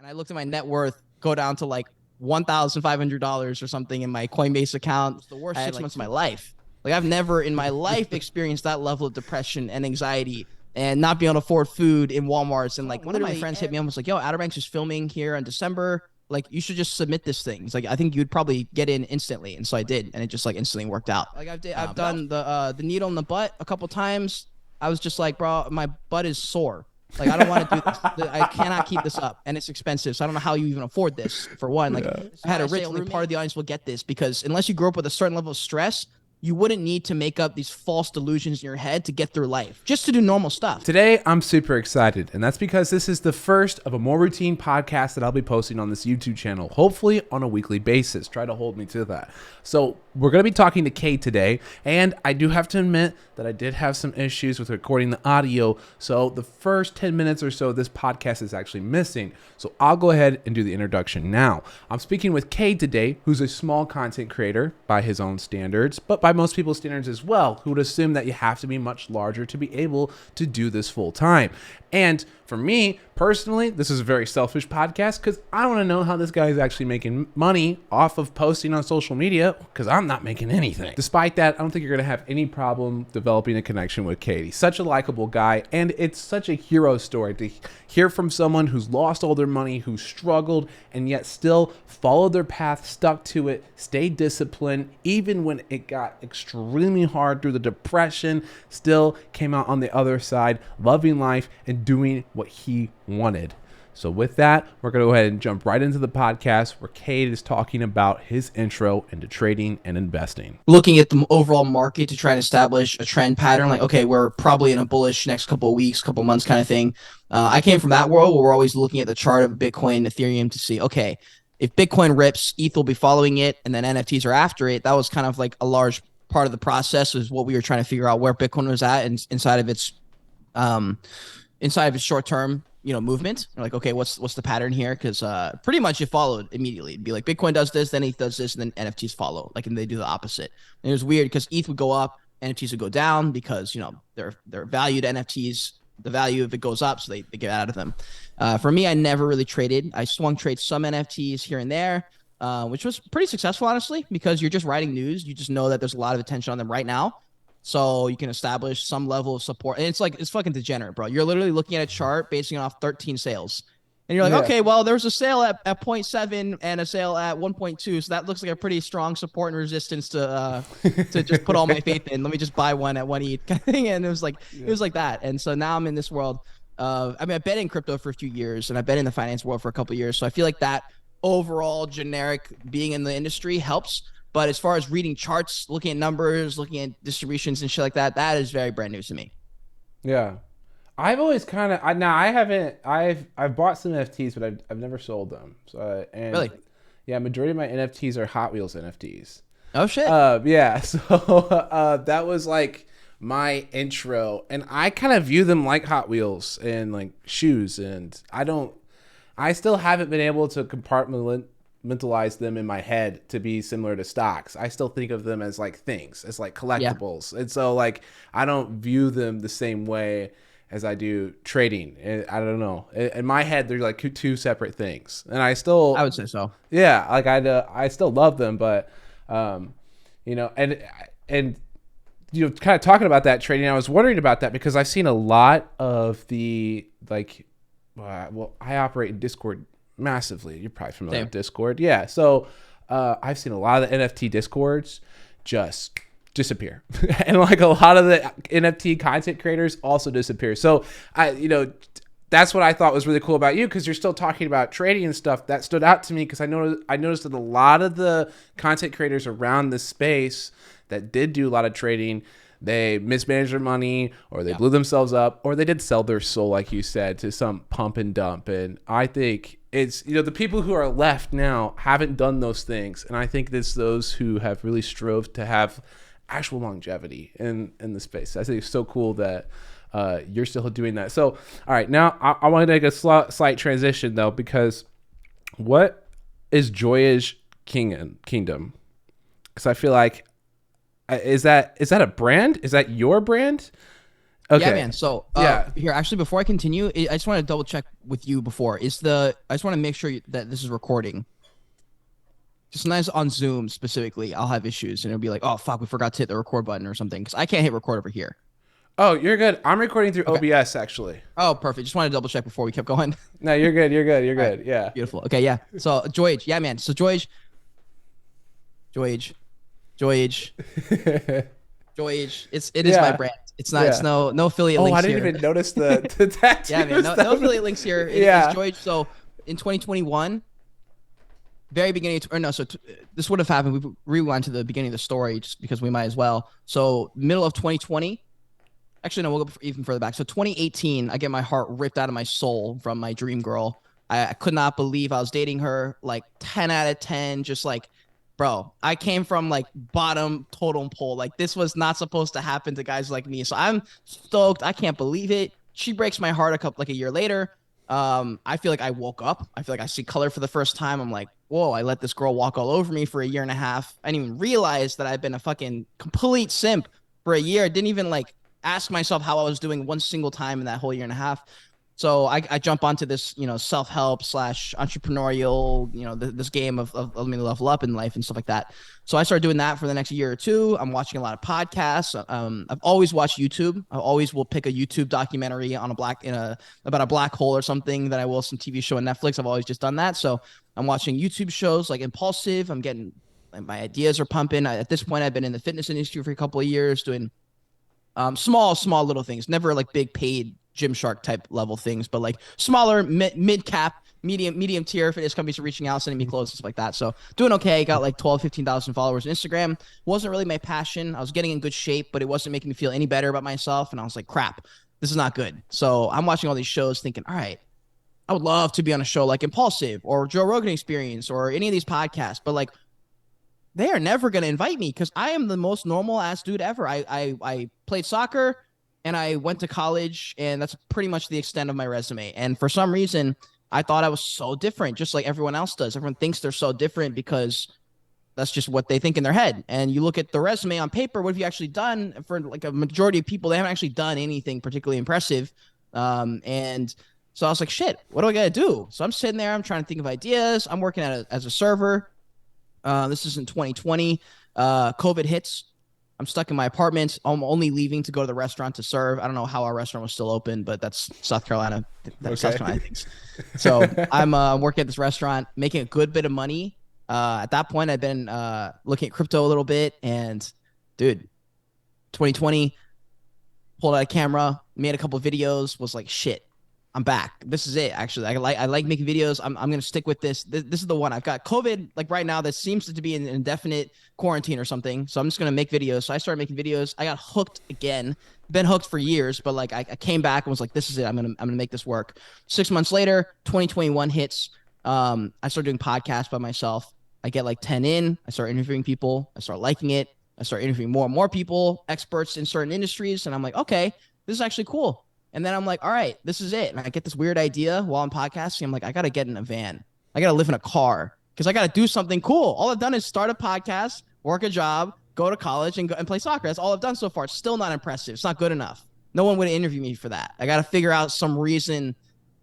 and I looked at my net worth go down to like $1,500 or something in my Coinbase account. It's the worst 6 months of my life. Like I've never in my life experienced that level of depression and anxiety and not being able to afford food in Walmarts. And like one of my friends hit me up and was like, yo, Outer Banks is filming here in December. Like you should just submit this thing. It's like I think you'd probably get in instantly. And so I did, and it just like instantly worked out. Like I've done the needle in the butt a couple times. I was just like, bro, my butt is sore. Like I don't want to do this. I cannot keep this up, and it's expensive. So I don't know how you even afford this. For one, like I had a rich only part of the audience will get this because unless you grew up with a certain level of stress, you wouldn't need to make up these false delusions in your head to get through life, just to do normal stuff. Today, I'm super excited, and that's because this is the first of a more routine podcast that I'll be posting on this YouTube channel, hopefully on a weekly basis. Try to hold me to that. So we're going to be talking to Kay today, and I do have to admit that I did have some issues with recording the audio, so the first 10 minutes or so of this podcast is actually missing. So I'll go ahead and do the introduction now. I'm speaking with Kay today, who's a small content creator by his own standards, but by most people's standards as well, who would assume that you have to be much larger to be able to do this full time. And for me personally, this is a very selfish podcast because I want to know how this guy is actually making money off of posting on social media because I'm not making anything. Despite that, I don't think you're going to have any problem developing a connection with Katie. Such a likable guy, and it's such a hero story to hear from someone who's lost all their money, who struggled, and yet still followed their path, stuck to it, stayed disciplined, even when it got extremely hard through the depression, still came out on the other side, loving life and doing what he wanted. So with that, we're going to go ahead and jump right into the podcast where Cade is talking about his intro into trading and investing. Looking at the overall market to try and establish a trend pattern, like, okay, we're probably in a bullish next couple of weeks, couple of months kind of thing. I came from that world where we're always looking at the chart of Bitcoin, Ethereum to see, okay, if Bitcoin rips, ETH will be following it, and then NFTs are after it. That was kind of like a large part of the process was what we were trying to figure out where Bitcoin was at and inside of its short-term, movement. You're like, okay, what's the pattern here? Because pretty much it followed immediately. It'd be like Bitcoin does this, then ETH does this, and then NFTs follow. Like, and they do the opposite. And it was weird because ETH would go up, NFTs would go down because they're valued NFTs. The value if it goes up, so they get out of them. For me, I never really traded. I swung trade some NFTs here and there, which was pretty successful, honestly, because you're just writing news. You just know that there's a lot of attention on them right now. So you can establish some level of support. And it's fucking degenerate, bro. You're literally looking at a chart basing it off 13 sales. And you're like, okay, well, there's a sale at 0.7 and a sale at 1.2. So that looks like a pretty strong support and resistance to just put all my faith in. Let me just buy one at 1 ETH kind of thing. And it was like that. And so now I'm in this world of, I've been in crypto for a few years and I've been in the finance world for a couple of years. So I feel like that overall generic being in the industry helps. But as far as reading charts, looking at numbers, looking at distributions and shit like that, that is very brand new to me. Yeah. I've always kind of I've bought some NFTs, but I've never sold them. So Really? Yeah, majority of my NFTs are Hot Wheels NFTs. Oh shit. Yeah. So that was like my intro, and I kind of view them like Hot Wheels and like shoes, and I still haven't been able to compartmentalize them in my head to be similar to stocks. I still think of them as like things, as like collectibles. Yeah. And so like I don't view them the same way as I do trading. I don't know. In my head, they're like two separate things. And I would say so. Yeah, like I still love them, but and kind of talking about that trading, I was wondering about that because I've seen a lot of the like I operate in Discord massively. You're probably familiar with Discord. Yeah. So I've seen a lot of the NFT Discords just disappear. And like a lot of the NFT content creators also disappear. So that's what I thought was really cool about you, because you're still talking about trading and stuff. That stood out to me because I noticed that a lot of the content creators around this space that did do a lot of trading, they mismanaged their money, or they blew themselves up, or they did sell their soul, like you said, to some pump and dump. And I think it's, the people who are left now haven't done those things. And I think it's those who have really strove to have actual longevity in the space. I think it's so cool that you're still doing that. So, all right, now I want to make a slight transition though, because what is Joyage Kingdom? Because I feel like, is that a brand? Is that your brand? Yeah, Okay. man. So, Yeah. here, actually, before I continue, I just want to double check with you before. I just want to make sure that this is recording. Just nice on Zoom specifically, I'll have issues and it'll be like, oh fuck, we forgot to hit the record button or something because I can't hit record over here. Oh, you're good. I'm recording through Okay. OBS actually. Oh, perfect. Just wanted to double check before we kept going. No, you're good. You're good. You're All right. good. Yeah. Beautiful. Okay, yeah. So Joyage, yeah, man. So Joyage, Joyage, Joyage. It is my Yeah. brand. It's not. It's Yeah. no affiliate Oh, I links didn't here. even notice the tattoos. Yeah, man. No affiliate links here. Yeah. It's Joyage. So in 2021, very beginning, or no, so this would have happened. We rewind to the beginning of the story just because we might as well. So middle of 2020. Actually, no, we'll go even further back. So 2018, I get my heart ripped out of my soul from my dream girl. I could not believe I was dating her. Like 10 out of 10, just like, bro, I came from like bottom totem pole. Like this was not supposed to happen to guys like me. So I'm stoked. I can't believe it. She breaks my heart a year later. I feel like I woke up. I feel like I see color for the first time. I'm like, whoa, I let this girl walk all over me for a year and a half. I didn't even realize that I've been a fucking complete simp for a year. I didn't even like ask myself how I was doing one single time in that whole year and a half. So I jump onto this, self-help slash entrepreneurial, this game of let me level up in life and stuff like that. So I started doing that for the next year or two. I'm watching a lot of podcasts. I've always watched YouTube. I always will pick a YouTube documentary on about a black hole or something that I will some TV show on Netflix. I've always just done that. So I'm watching YouTube shows like Impulsive. I'm getting my ideas are pumping. At this point, I've been in the fitness industry for a couple of years doing small little things, never like big paid Gymshark type level things, but like smaller mid cap, medium tier fitness companies are reaching out, sending me clothes and stuff like that. So doing okay. Got like 15,000 followers on Instagram. Wasn't really my passion. I was getting in good shape, but it wasn't making me feel any better about myself. And I was like, crap, this is not good. So I'm watching all these shows thinking, all right, I would love to be on a show like Impulsive or Joe Rogan Experience or any of these podcasts, but like they are never going to invite me because I am the most normal ass dude ever. I played soccer and I went to college, and that's pretty much the extent of my resume. And for some reason, I thought I was so different, just like everyone else does. Everyone thinks they're so different because that's just what they think in their head. And you look at the resume on paper, what have you actually done? For like a majority of people, they haven't actually done anything particularly impressive. And so I was like, shit, what do I got to do? So I'm sitting there, I'm trying to think of ideas. I'm working as a server. This is in 2020. COVID hits. I'm stuck in my apartment. I'm only leaving to go to the restaurant to serve. I don't know how our restaurant was still open, but that's South Carolina. That's South Carolina things. So I'm working at this restaurant, making a good bit of money. At that point, I've been looking at crypto a little bit, and dude, 2020, pulled out a camera, made a couple of videos, was like, shit, I'm back. This is it. Actually, I like making videos. I'm gonna stick with this. This is the one. I've got COVID like right now. That seems to be an indefinite quarantine or something. So I'm just gonna make videos. So I started making videos. I got hooked again. Been hooked for years, but like I came back and was like, this is it. I'm gonna make this work. 6 months later, 2021 hits. I started doing podcasts by myself. I get like 10 in. I start interviewing people. I start liking it. I start interviewing more and more people, experts in certain industries, and I'm like, okay, this is actually cool. And then I'm like, all right, this is it. And I get this weird idea while I'm podcasting. I'm like, I got to get in a van. I got to live in a car because I got to do something cool. All I've done is start a podcast, work a job, go to college, and play soccer. That's all I've done so far. It's still not impressive. It's not good enough. No one would interview me for that. I got to figure out some reason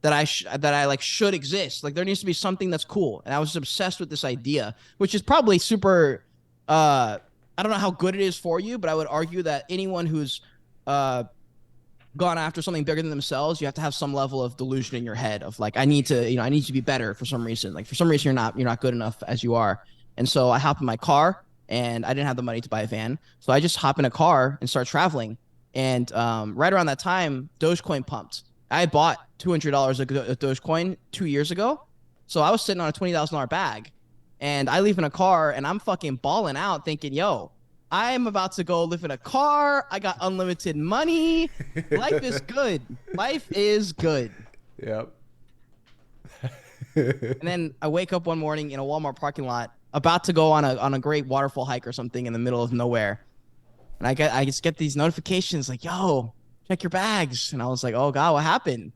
that I like should exist. Like there needs to be something that's cool. And I was obsessed with this idea, which is probably super. I don't know how good it is for you, but I would argue that anyone who's gone after something bigger than themselves, you have to have some level of delusion in your head of like, I need to be better for some reason. Like for some reason, you're not good enough as you are. And so I hop in my car, and I didn't have the money to buy a van. So I just hop in a car and start traveling. And right around that time, Dogecoin pumped. I bought $200 of Dogecoin 2 years ago. So I was sitting on a $20,000 bag, and I leave in a car, and I'm fucking balling out thinking, yo, I'm about to go live in a car. I got unlimited money. Life is good. Life is good. Yep. And then I wake up one morning in a Walmart parking lot, about to go on a great waterfall hike or something in the middle of nowhere. And I just get these notifications like, yo, check your bags. And I was like, oh God, what happened?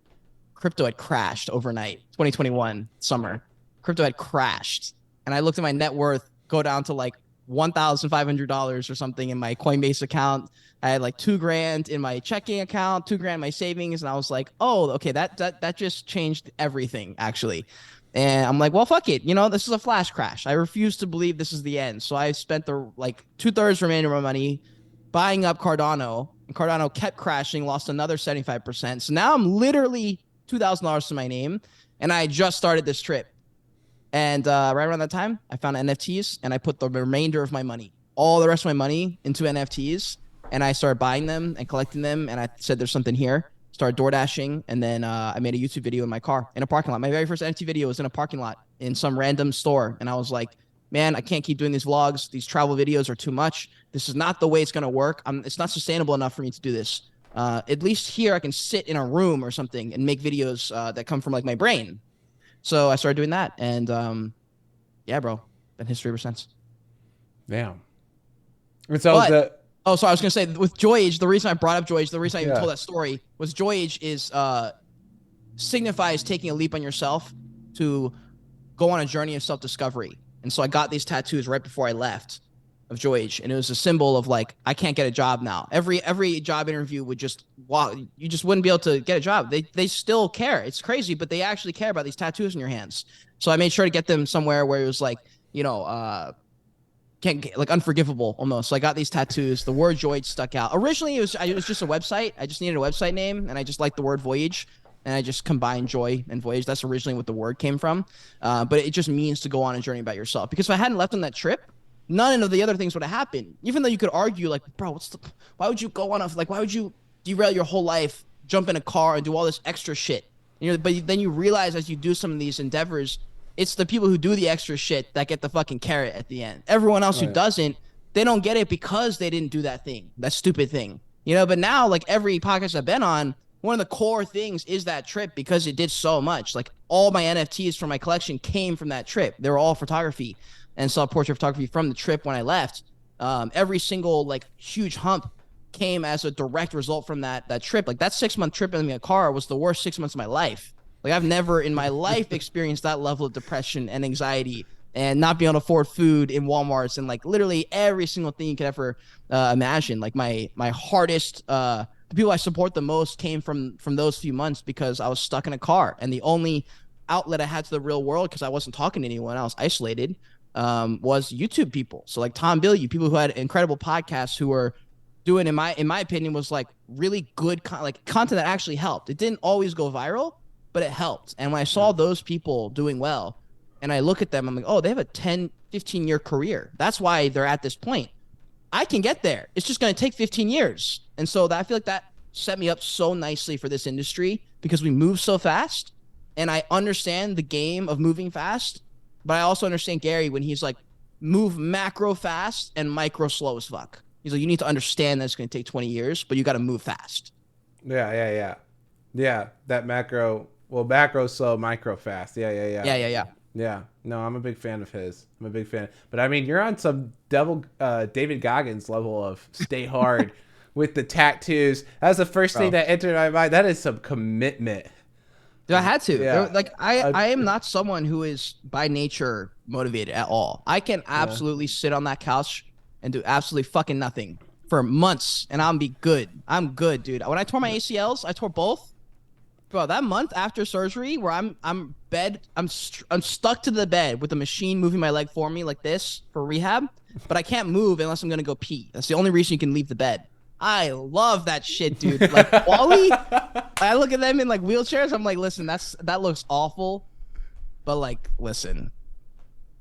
Crypto had crashed overnight. 2021 summer. Crypto had crashed. And I looked at my net worth go down to like $1,500 or something in my Coinbase account. I had like 2 grand in my checking account, 2 grand in my savings, and I was like, oh, okay, that just changed everything actually. And I'm like, well, fuck it, this is a flash crash. I refuse to believe this is the end. So I spent the like 2/3 remaining of my money buying up Cardano, and Cardano kept crashing, lost another 75%. So now I'm literally $2,000 to my name, and I just started this trip. And right around that time, I found NFTs, and I put the remainder of my money, all the rest of my money, into NFTs, and I started buying them and collecting them. And I said, "There's something here." Started door dashing, and then I made a YouTube video in my car in a parking lot. My very first NFT video was in a parking lot in some random store, and I was like, "Man, I can't keep doing these vlogs. These travel videos are too much. This is not the way it's gonna work. It's not sustainable enough for me to do this. At least here, I can sit in a room or something and make videos that come from like my brain." So I started doing that, and yeah, bro, been history ever since. Damn. And so But so I was gonna say with Joyage, the reason I brought up Joyage, the reason I even told that story was Joyage is signifies taking a leap on yourself to go on a journey of self-discovery. And so I got these tattoos right before I left of Joyage, and it was a symbol of like, I can't get a job now. Every job interview would just you just wouldn't be able to get a job. They still care. It's crazy, but they actually care about these tattoos in your hands. So I made sure to get them somewhere where it was like, can't get, like unforgivable almost. So I got these tattoos. The word Joyage stuck out. Originally it was just a website. I just needed a website name, and I just liked the word Voyage, and I just combined joy and voyage. That's originally what the word came from. But it just means to go on a journey about yourself. Because if I hadn't left on that trip, none of the other things would have happened. Even though you could argue like, bro, why would you go on why would you derail your whole life, jump in a car and do all this extra shit? But then you realize as you do some of these endeavors, it's the people who do the extra shit that get the fucking carrot at the end. Everyone else who doesn't, they don't get it because they didn't do that thing, that stupid thing. But now, like every podcast I've been on, one of the core things is that trip because it did so much. Like all my NFTs from my collection came from that trip. They were all photography and saw portrait photography from the trip when I left. Every single like huge hump came as a direct result from that trip. Like that 6-month trip in a car was the worst 6 months of my life. Like I've never in my life experienced that level of depression and anxiety and not being able to afford food in Walmarts and like literally every single thing you could ever imagine. Like my hardest, the people I support the most came from those few months because I was stuck in a car, and the only outlet I had to the real world, because I wasn't talking to anyone, I was isolated, was YouTube people. So like Tom Bilyeu, people who had incredible podcasts who were doing, in my opinion, was like really good content that actually helped. It didn't always go viral, but it helped. And when I saw those people doing well, and I look at them, I'm like, oh, they have a 10, 15-year career. That's why they're at this point. I can get there. It's just going to take 15 years. And so I feel like that set me up so nicely for this industry because we move so fast. And I understand the game of moving fast, but I also understand Gary when he's like, move macro fast and micro slow as fuck. He's like, you need to understand that it's going to take 20 years, but you got to move fast. Yeah. That macro slow, micro fast. Yeah. No, I'm a big fan of his. I'm a big fan. But I mean, you're on some David Goggins level of stay hard with the tattoos. That was the first thing that entered my mind. That is some commitment. Dude, I had to. Yeah. Like I am not someone who is by nature motivated at all. I can absolutely sit on that couch and do absolutely fucking nothing for months, and I'll be good. I'm good, dude. When I tore my ACLs, I tore both. Bro, that month after surgery where I'm stuck to the bed with the machine moving my leg for me like this for rehab, but I can't move unless I'm going to go pee. That's the only reason you can leave the bed. I love that shit, dude. Like Wally, I look at them in like wheelchairs. I'm like, listen, that looks awful. But like, listen,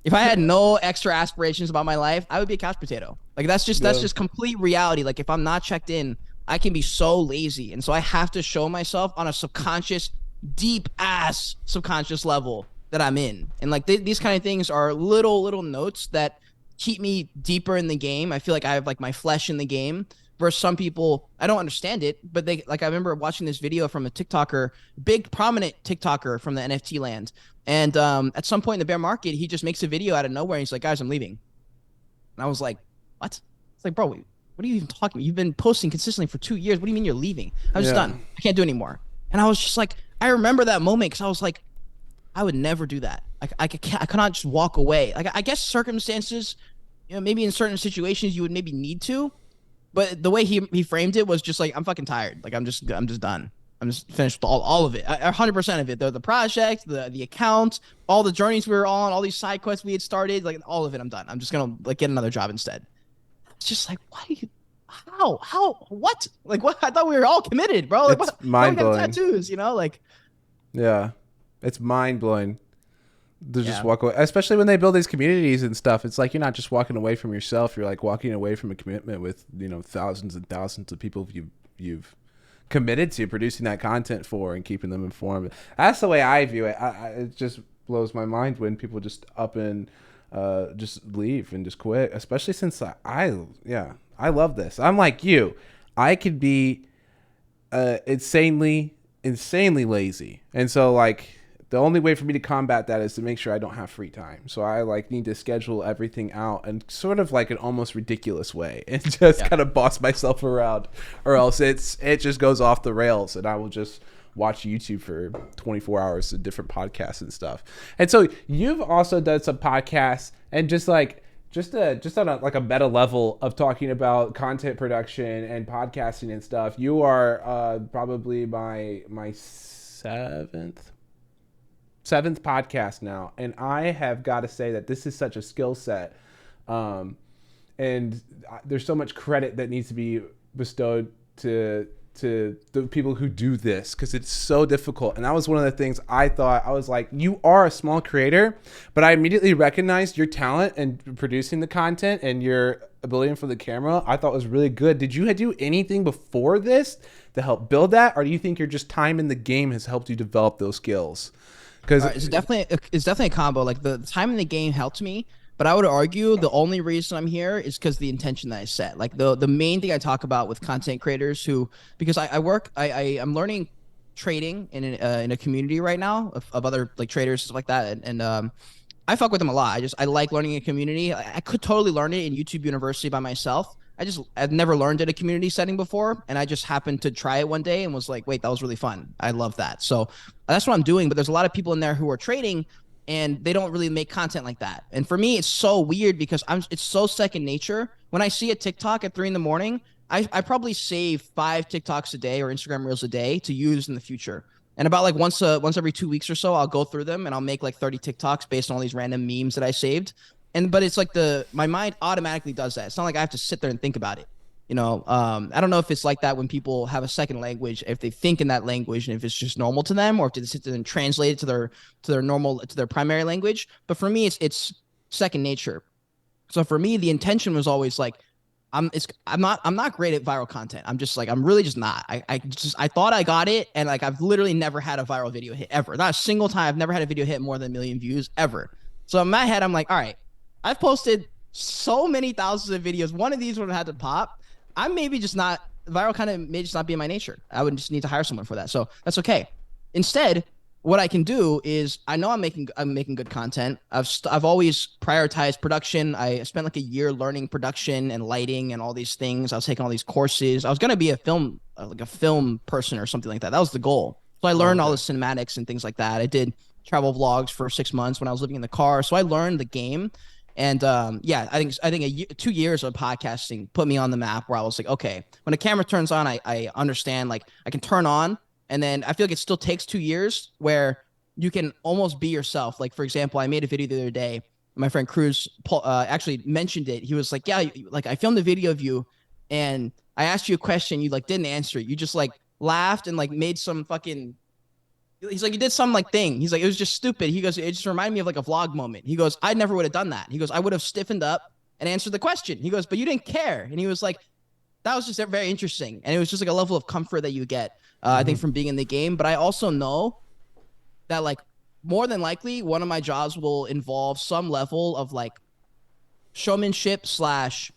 if I had no extra aspirations about my life, I would be a couch potato. Like that's just complete reality. Like if I'm not checked in, I can be so lazy. And so I have to show myself on a subconscious, deep ass subconscious level that I'm in. And like these kind of things are little notes that keep me deeper in the game. I feel like I have like my flesh in the game versus some people, I don't understand it, but they like, I remember watching this video from a TikToker, big prominent TikToker from the NFT land. And at some point in the bear market, he just makes a video out of nowhere. And he's like, guys, I'm leaving. And I was like, what? It's like, bro, what are you even talking about? You've been posting consistently for 2 years. What do you mean you're leaving? I was done. I can't do it anymore. And I was just like, I remember that moment because I was like, I would never do that. I cannot just walk away. Like I guess circumstances maybe in certain situations you would maybe need to, but the way he framed it was just like, I'm fucking tired. Like I'm just done. I'm just finished with all of it. 100% of it. The project, the account, all the journeys we were on, all these side quests we had started, like all of it. I'm done. I'm just gonna like get another job instead. It's just like, why? What? Like what? I thought we were all committed, bro. Like It's what? Now we mind got blowing. tattoos, you know? Like Yeah, it's mind blowing to just yeah, walk away, especially when they build these communities and stuff. It's like you're not just walking away from yourself; you're like walking away from a commitment with thousands and thousands of people you've committed to producing that content for and keeping them informed. That's the way I view it. It just blows my mind when people just up and just leave and just quit, especially since I love this. I'm like you. I could be insanely lazy, and so like the only way for me to combat that is to make sure I don't have free time. So I like need to schedule everything out in sort of like an almost ridiculous way and just yeah. kind of boss myself around, or else it just goes off the rails and I will just watch YouTube for 24 hours of different podcasts and stuff. And so you've also done some podcasts and just on a meta level of talking about content production and podcasting and stuff. You are probably my seventh podcast now, and I have got to say that this is such a skill set, and there's so much credit that needs to be bestowed to the people who do this because it's so difficult. And that was one of the things I thought. I was like, you are a small creator, but I immediately recognized your talent in producing the content and your ability for the camera. I thought was really good. Did you do anything before this to help build that, or do you think your just time in the game has helped you develop those skills? Because It's definitely a combo. Like the time in the game helped me, but I would argue the only reason I'm here is because the intention that I set. Like the main thing I talk about with content creators who, because I'm learning trading in a community right now of other like traders stuff like that, and I fuck with them a lot. I like learning a community. I could totally learn it in YouTube University by myself. I've never learned in a community setting before, and I just happened to try it one day and was like, wait, that was really fun. I love that. So that's what I'm doing. But there's a lot of people in there who are trading and they don't really make content like that. And for me, it's so weird because it's so second nature. When I see a TikTok at 3 in the morning, I probably save 5 TikToks a day or Instagram reels a day to use in the future. And about like once every 2 weeks or so, I'll go through them and I'll make like 30 TikToks based on all these random memes that I saved. But it's like my mind automatically does that. It's not like I have to sit there and think about it. I don't know if it's like that when people have a second language, if they think in that language and if it's just normal to them, or if they sit there and translate it to their primary language. But for me, it's second nature. So for me, the intention was always like, I'm not great at viral content. I'm really just not. I thought I got it, and like I've literally never had a viral video hit ever. Not a single time. I've never had a video hit more than 1 million views ever. So in my head, I'm like, all right, I've posted so many thousands of videos. One of these would have had to pop. I'm maybe just not viral content may just not be in my nature. I would just need to hire someone for that. So that's okay. Instead, what I can do is I know I'm making good content. I've always prioritized production. I spent like a year learning production and lighting and all these things. I was taking all these courses. I was gonna be a film person or something like that. That was the goal. So I learned all the okay. cinematics and things like that. I did travel vlogs for 6 months when I was living in the car. So I learned the game. And yeah, I think 2 years of podcasting put me on the map where I was like, okay, when a camera turns on, I understand like I can turn on, and then I feel like it still takes 2 years where you can almost be yourself. Like for example, I made a video the other day. My friend Cruz actually mentioned it. He was like, yeah, like I filmed a video of you, and I asked you a question, you like didn't answer it. You just like laughed and like made some fucking he's like, you did some like thing. He's like, it was just stupid. He goes, it just reminded me of like a vlog moment. He goes, I never would have done that. He goes, I would have stiffened up and answered the question. He goes, but you didn't care. And he was like, that was just very interesting. And it was just like a level of comfort that you get, I think, Hmm. from being in the game. But I also know that like more than likely, one of my jobs will involve some level of like showmanship slash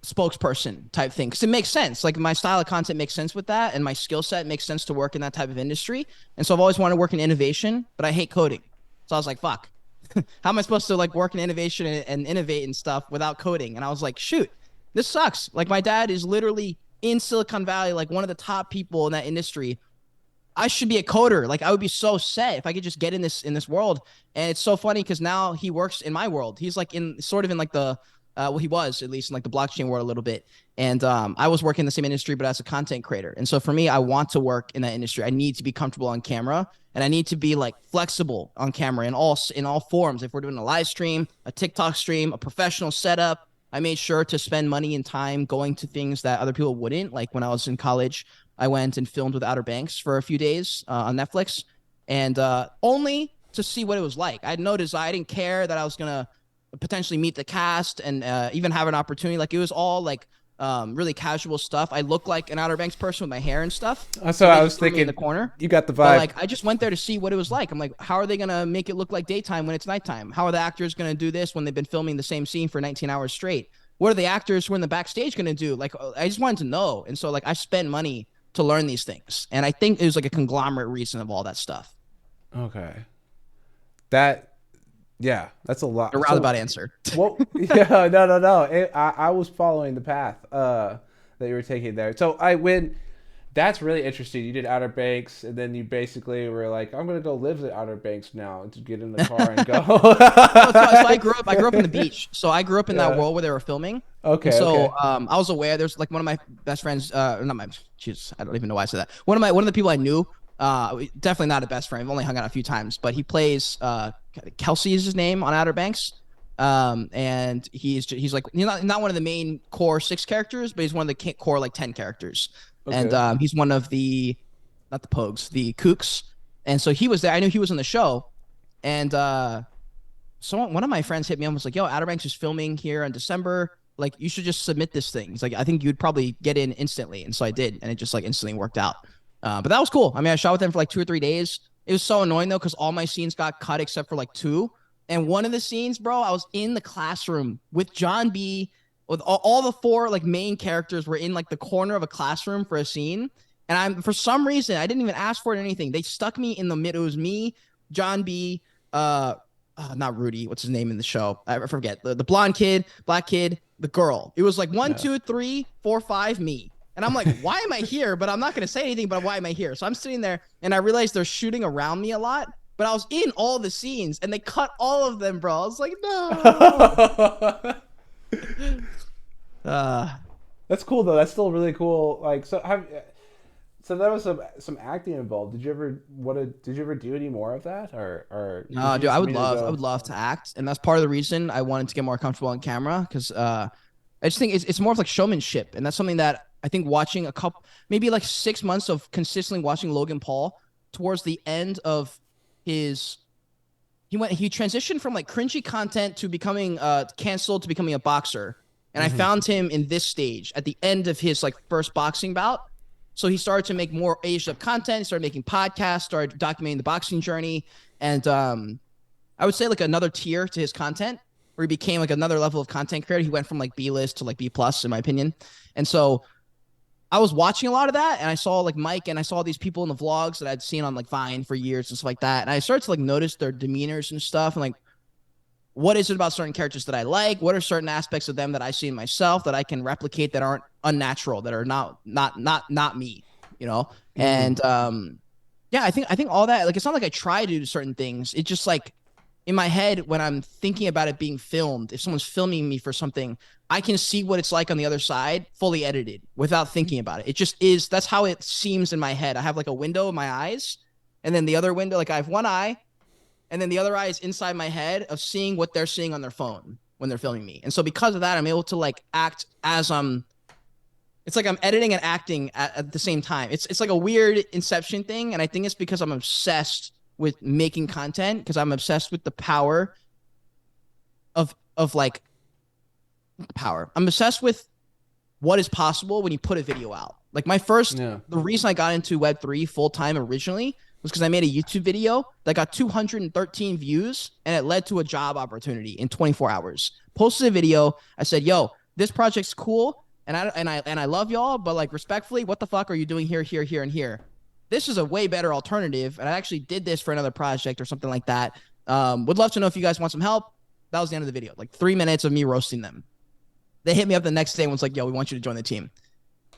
spokesperson type thing, because it makes sense. Like my style of content makes sense with that, and my skill set makes sense to work in that type of industry. And so I've always wanted to work in innovation, but I hate coding. So I was like, fuck, how am I supposed to like work in innovation and innovate and stuff without coding? And I was like, shoot, this sucks. Like my dad is literally in Silicon Valley, like one of the top people in that industry, I should be a coder. Like I would be so set if I could just get in this world. And it's so funny because now he works in my world. He's like in sort of in like the well, he was at least in like the blockchain world a little bit. And I was working in the same industry, but as a content creator. And so for me, I want to work in that industry. I need to be comfortable on camera, and I need to be like flexible on camera in all forms. If we're doing a live stream, a TikTok stream, a professional setup, I made sure to spend money and time going to things that other people wouldn't. Like when I was in college, I went and filmed with Outer Banks for a few days on Netflix, and only to see what it was like. I had no desire. I didn't care that I was gonna potentially meet the cast and even have an opportunity. Like it was all like really casual stuff. I look like an Outer Banks person with my hair and stuff. So I was Me thinking in the corner. you got the But vibe. like I just went there to see what it was like. I'm like, how are they gonna make it look like daytime when it's nighttime? How are the actors gonna do this when they've been filming the same scene for 19 hours straight? What are the actors who are in the backstage gonna do? Like I just wanted to know. And so like I spent money to learn these things. And I think it was like a conglomerate reason of all that stuff. Okay. That, yeah, that's a lot. A roundabout answer. Well, yeah, no. I was following the path that you were taking there. So I went. That's really interesting. You did Outer Banks, and then you basically were like, "I'm gonna go live at Outer Banks now," and to get in the car and go. So I grew up. I grew up in the beach, so I grew up in that world where they were filming. Okay. And so Okay. I was aware. There's like one of my best friends. Not my. Jeez, I don't even know why I said that. One of the people I knew. Definitely not a best friend. I've only hung out a few times, but he plays. Kelsey is his name on Outer Banks. And he's like not one of the main core 6 characters, but he's one of the core like 10 characters. Okay. And he's one of the not the Pogues, the Kooks. And so he was there. I knew he was on the show. And one of my friends hit me up and was like, "Yo, Outer Banks is filming here in December. Like, you should just submit this thing." He's like, "I think you'd probably get in instantly." And so I did, and it just like instantly worked out. But that was cool. I mean, I shot with them for like 2 or 3 days. It was so annoying though, because all my scenes got cut except for like 2. And one of the scenes, bro, I was in the classroom with John B. With all the 4 like main characters were in like the corner of a classroom for a scene. And for some reason, I didn't even ask for it or anything. They stuck me in the middle. It was me, John B. Not Rudy. What's his name in the show? I forget. The blonde kid, black kid, the girl. It was like 1, 2, 3, 4, 5, me. And I'm like, why am I here? But I'm not going to say anything, but why am I here? So I'm sitting there and I realized they're shooting around me a lot, but I was in all the scenes and they cut all of them, bro. I was like, no. That's cool though. That's still really cool. Like, so there was some acting involved. Did you ever do any more of that, or No, dude, I would love to act, and that's part of the reason I wanted to get more comfortable on camera, because I just think it's more of like showmanship, and that's something that I think watching maybe like 6 months of consistently watching Logan Paul towards the end of his. He transitioned from like cringy content to becoming canceled to becoming a boxer. And I found him in this stage at the end of his like first boxing bout. So he started to make more aged up content. He started making podcasts, started documenting the boxing journey. And I would say like another tier to his content, where he became like another level of content creator. He went from like B-list to like B+, in my opinion. And so I was watching a lot of that, and I saw like Mike, and I saw these people in the vlogs that I'd seen on like Vine for years and stuff like that. And I started to like notice their demeanors and stuff, and like, what is it about certain characters that I like? What are certain aspects of them that I see in myself that I can replicate that aren't unnatural, that are not me, you know? And yeah, I think all that, like, it's not like I try to do certain things. It's just like in my head when I'm thinking about it being filmed, if someone's filming me for something, I can see what it's like on the other side, fully edited, without thinking about it. It just is. That's how it seems in my head. I have like a window in my eyes, and then the other window, like I have one eye, and then the other eye is inside my head of seeing what they're seeing on their phone when they're filming me. And so because of that, I'm able to like act as it's like I'm editing and acting at the same time. It's like a weird inception thing. And I think it's because I'm obsessed with making content, because I'm obsessed with the power of like power. I'm obsessed with what is possible when you put a video out. Like the reason I got into Web3 full time originally was because I made a YouTube video that got 213 views, and it led to a job opportunity in 24 hours. Posted a video. I said, "Yo, this project's cool, and I love y'all, but like respectfully, what the fuck are you doing here, here, here, and here? This is a way better alternative, and I actually did this for another project or something like that. Would love to know if you guys want some help." That was the end of the video. Like 3 minutes of me roasting them. They hit me up the next day and was like, "Yo, we want you to join the team."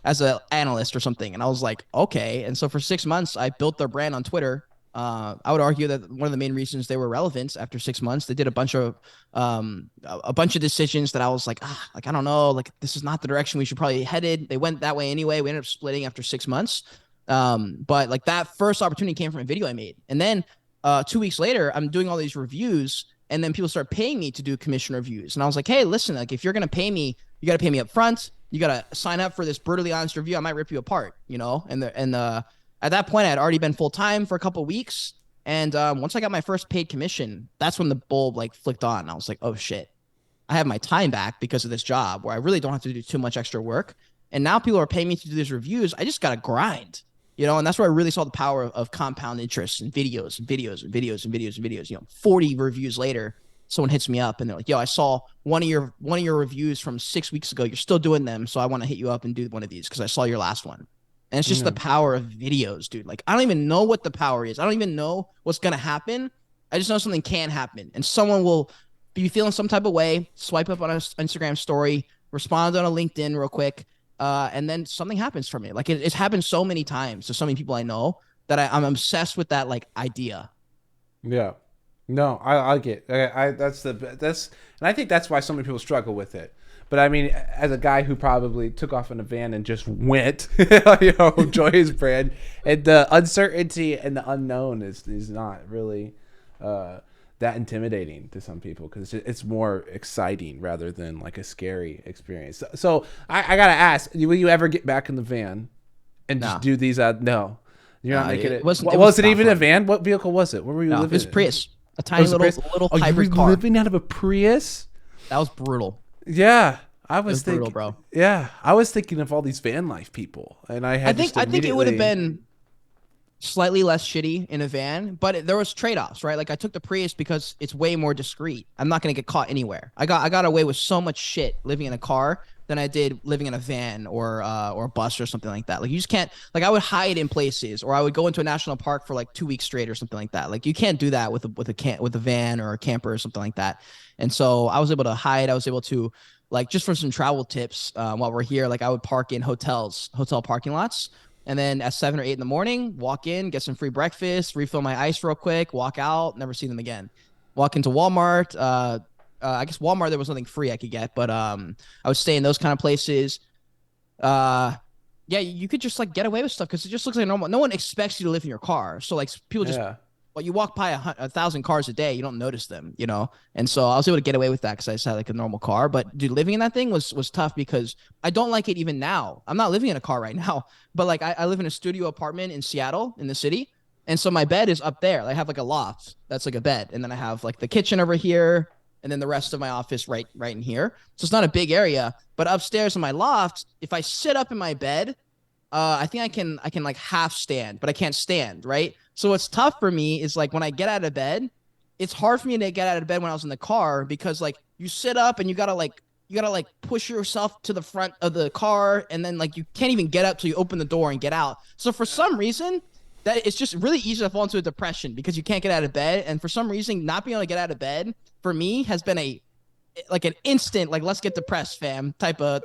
as an analyst or something. And I was like, okay. And so for 6 months, I built their brand on Twitter. I would argue that one of the main reasons they were relevant after 6 months, they did a bunch of decisions that I was like, like, I don't know, like this is not the direction we should probably headed. They went that way anyway. We ended up splitting after 6 months. But like that first opportunity came from a video I made. And then 2 weeks later, I'm doing all these reviews, and then people start paying me to do commission reviews. And I was like, hey, listen, like if you're gonna pay me, you got to pay me up front. You got to sign up for this brutally honest review. I might rip you apart, you know? At that point, I had already been full time for a couple of weeks. And once I got my first paid commission, that's when the bulb like flicked on. I was like, oh shit, I have my time back because of this job where I really don't have to do too much extra work. And now people are paying me to do these reviews. I just got to grind, you know? And that's where I really saw the power of compound interest and videos and videos and videos and videos and videos. You know, 40 reviews later, someone hits me up and they're like, yo, I saw one of your reviews from 6 weeks ago. You're still doing them. So I want to hit you up and do one of these because I saw your last one. And it's just the power of videos, dude. Like, I don't even know what the power is. I don't even know what's going to happen. I just know something can happen. And someone will be feeling some type of way, swipe up on an Instagram story, respond on a LinkedIn real quick, and then something happens for me. Like, it's happened so many times to so many people I know that I'm obsessed with that, like, idea. Yeah. No, I get that's and I think that's why so many people struggle with it. But I mean, as a guy who probably took off in a van and just went, you know, Joy's brand, and the uncertainty and the unknown is not really that intimidating to some people because it's more exciting rather than like a scary experience. So I gotta ask, will you ever get back in the van and just do these? No, you're not making it. Was it even a van? What vehicle was it? Where were you living? It was Prius, a tiny little hybrid hybrid car. car. Living out of a Prius? That was brutal. Yeah, I was thinking, brutal, bro. Yeah, I was thinking of all these van life people, and I think it would have been slightly less shitty in a van, but there was trade-offs, right? Like I took the Prius because it's way more discreet. I'm not gonna get caught anywhere. I got away with so much shit living in a car than I did living in a van or a bus or something like that. Like you just can't. Like I would hide in places, or I would go into a national park for like 2 weeks straight or something like that. Like you can't do that with a van or a camper or something like that. And so I was able to hide. I was able to, like, just for some travel tips while we're here, like I would park in hotel parking lots. And then at 7 or 8 in the morning, walk in, get some free breakfast, refill my ice real quick, walk out, never see them again. Walk into Walmart. I guess Walmart, there was nothing free I could get, but I would stay in those kind of places. Yeah, you could just like get away with stuff because it just looks like normal. No one expects you to live in your car. So like people just, well, you walk by 1,000 cars a day, you don't notice them, you know? And so I was able to get away with that because I just had like a normal car. But dude, living in that thing was tough because I don't like it even now. I'm not living in a car right now, but like I live in a studio apartment in Seattle in the city. And so my bed is up there. I have like a loft that's like a bed. And then I have like the kitchen over here. And then the rest of my office right in here. So it's not a big area. But upstairs in my loft, if I sit up in my bed, I think I can like half stand, but I can't stand, right? So what's tough for me is like when I get out of bed, it's hard for me to get out of bed when I was in the car because like you sit up and you gotta like push yourself to the front of the car, and then like you can't even get up till you open the door and get out. So for some reason, that it's just really easy to fall into a depression because you can't get out of bed. And for some reason, not being able to get out of bed for me has been an instant, like, let's get depressed, fam, type of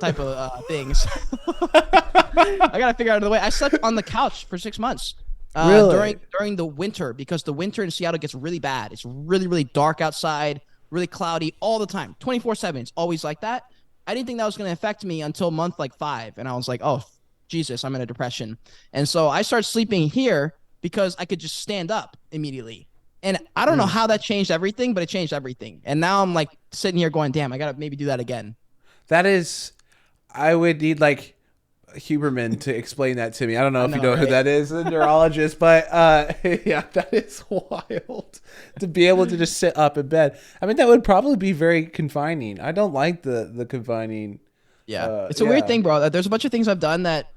things. I gotta figure out the way. I slept on the couch for 6 months Really? during the winter because the winter in Seattle gets really bad. It's really, really dark outside, really cloudy all the time, 24/7. It's always like that. I didn't think that was going to affect me until month like 5. And I was like, oh, Jesus, I'm in a depression. And so I started sleeping here because I could just stand up immediately. And I don't know how that changed everything, but it changed everything. And now I'm like sitting here going, damn, I got to maybe do that again. That is, I would need like Huberman to explain that to me. I don't know if you know who that is, a neurologist, but yeah, that is wild to be able to just sit up in bed. I mean, that would probably be very confining. I don't like the confining. Yeah, it's a weird thing, bro. There's a bunch of things I've done that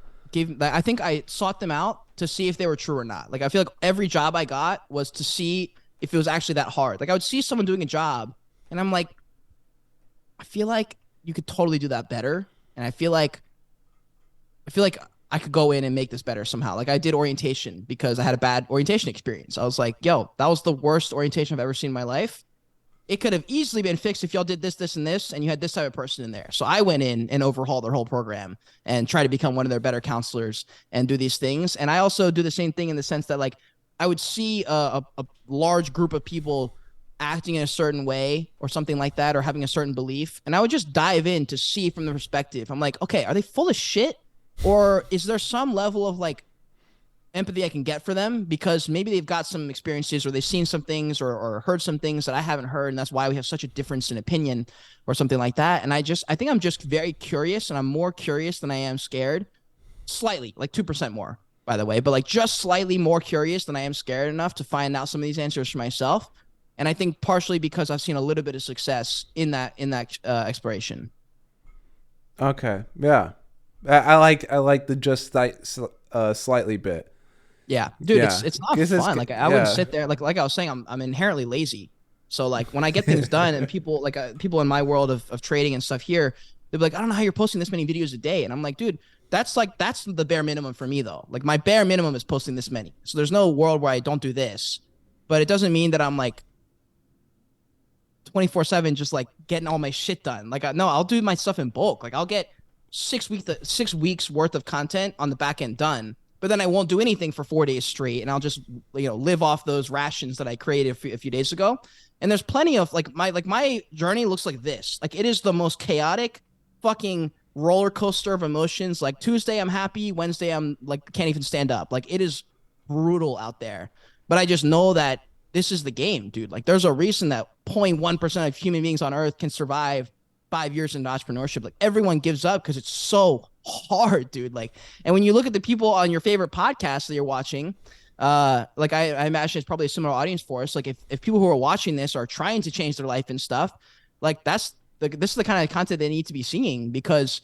I think I sought them out to see if they were true or not. Like I feel like every job I got was to see if it was actually that hard. Like I would see someone doing a job, and I'm like, I feel like you could totally do that better, and I feel like I could go in and make this better somehow. Like I did orientation because I had a bad orientation experience. I was like, yo, that was the worst orientation I've ever seen in my life. it could have easily been fixed if y'all did this, this, and this, and you had this type of person in there. So I went in and overhauled their whole program and tried to become one of their better counselors and do these things. And I also do the same thing in the sense that like I would see a large group of people acting in a certain way or something like that, or having a certain belief, and I would just dive in to see from the perspective. I'm like, okay, are they full of shit, or is there some level of like empathy I can get for them, because maybe they've got some experiences or they've seen some things or heard some things that I haven't heard, and that's why we have such a difference in opinion or something like that. And I think I'm just very curious, and I'm more curious than I am scared, slightly, like 2% more, by the way, but like just slightly more curious than I am scared enough to find out some of these answers for myself. And I think partially because I've seen a little bit of success in that exploration. Okay. Yeah. I like the just slightly bit. Yeah, dude, Yeah. it's not This is fun. Like I wouldn't yeah. sit there. Like I was saying, I'm inherently lazy. So like when I get things done, and people like people in my world of trading and stuff here, they're like, I don't know how you're posting this many videos a day, and I'm like, dude, that's the bare minimum for me though. Like my bare minimum is posting this many. So there's no world where I don't do this, but it doesn't mean that I'm like 24/7 just like getting all my shit done. Like no, I'll do my stuff in bulk. Like I'll get 6 weeks worth of content on the back end done, but then I won't do anything for 4 days straight, and I'll just live off those rations that I created a few days ago. And there's plenty of my journey looks like this. Like it is the most chaotic fucking roller coaster of emotions. Like Tuesday I'm happy, Wednesday I'm like can't even stand up. Like it is brutal out there. But I just know that this is the game, dude. Like there's a reason that 0.1% of human beings on earth can survive 5 years into entrepreneurship. Like everyone gives up because it's so hard, dude. Like, and when you look at the people on your favorite podcasts that you're watching, like I imagine it's probably a similar audience for us. Like if people who are watching this are trying to change their life and stuff, like this is the kind of content they need to be seeing, because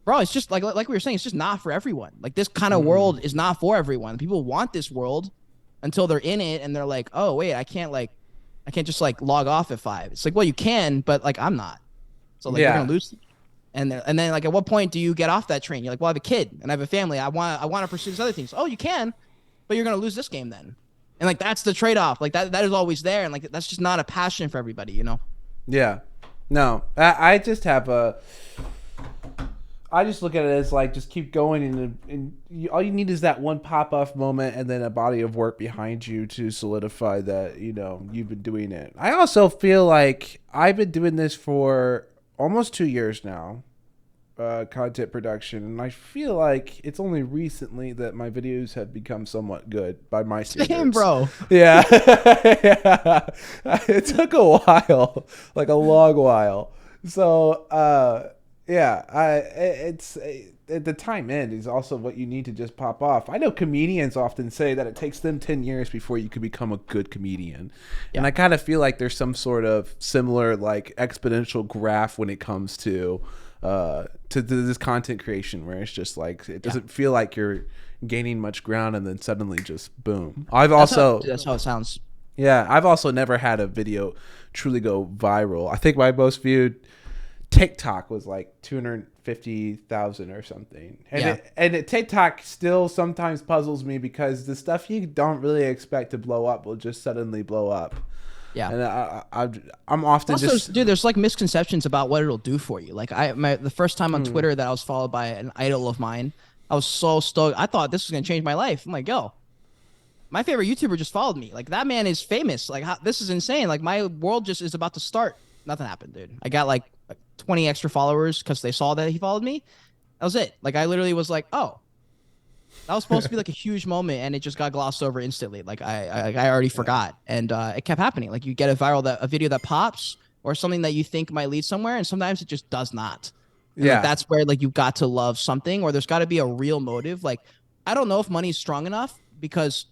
bro, it's just like we were saying, it's just not for everyone. Like this kind of Mm-mm. world is not for everyone. People want this world until they're in it and they're like, oh wait, I can't just like log off at 5. It's like, well, you can, but like I'm not. So like you're Yeah. gonna lose. And then like at what point do you get off that train? You're like, well, I have a kid and I have a family. I want to pursue these other things. Oh, you can, but you're gonna lose this game then. And like that's the trade off. Like that is always there, and like that's just not a passion for everybody, you know. Yeah. No. I just have a. I just look at it as like just keep going, all you need is that one pop off moment and then a body of work behind you to solidify that you've been doing it. I also feel like I've been doing this for almost 2 years now, content production, and I feel like it's only recently that my videos have become somewhat good by my standards. Same, bro. Yeah, yeah. It took a while, like a long while. So. Yeah, it's the time end is also what you need to just pop off. I know comedians often say that it takes them 10 years before you can become a good comedian. Yeah. And I kind of feel like there's some sort of similar like exponential graph when it comes to this content creation, where it's just like it doesn't feel like you're gaining much ground and then suddenly just boom. That's how it sounds. Yeah, I've also never had a video truly go viral. I think my most viewed TikTok was like 250,000 or something. And TikTok still sometimes puzzles me because the stuff you don't really expect to blow up will just suddenly blow up. Yeah. And I'm often Also, just dude, there's like misconceptions about what it'll do for you. Like the first time on Twitter that I was followed by an idol of mine, I was so stoked. I thought this was gonna change my life. I'm like, yo, my favorite YouTuber just followed me. Like that man is famous. Like this is insane. Like my world just is about to start. Nothing happened, dude. I got like 20 extra followers because they saw that he followed me. That was it. Like I literally was like, oh, that was supposed to be like a huge moment, and it just got glossed over instantly. Like I already forgot, and it kept happening. Like you get a video that pops or something that you think might lead somewhere, and sometimes it just does not. And like, that's where like you got to love something, or there's got to be a real motive. Like I don't know if money is strong enough because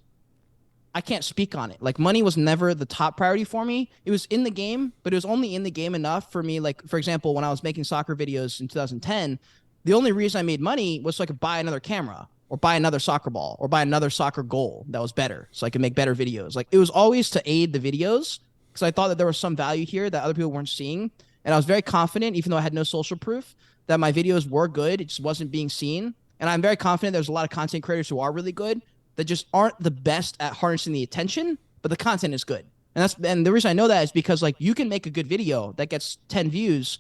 I can't speak on it. Like money was never the top priority for me. It was in the game, but it was only in the game enough for me. Like, for example, when I was making soccer videos in 2010, the only reason I made money was so I could buy another camera or buy another soccer ball or buy another soccer goal that was better so I could make better videos. Like it was always to aid the videos because I thought that there was some value here that other people weren't seeing. And I was very confident, even though I had no social proof, that my videos were good. It just wasn't being seen. And I'm very confident there's a lot of content creators who are really good that just aren't the best at harnessing the attention, but the content is good. And the reason I know that is because like you can make a good video that gets 10 views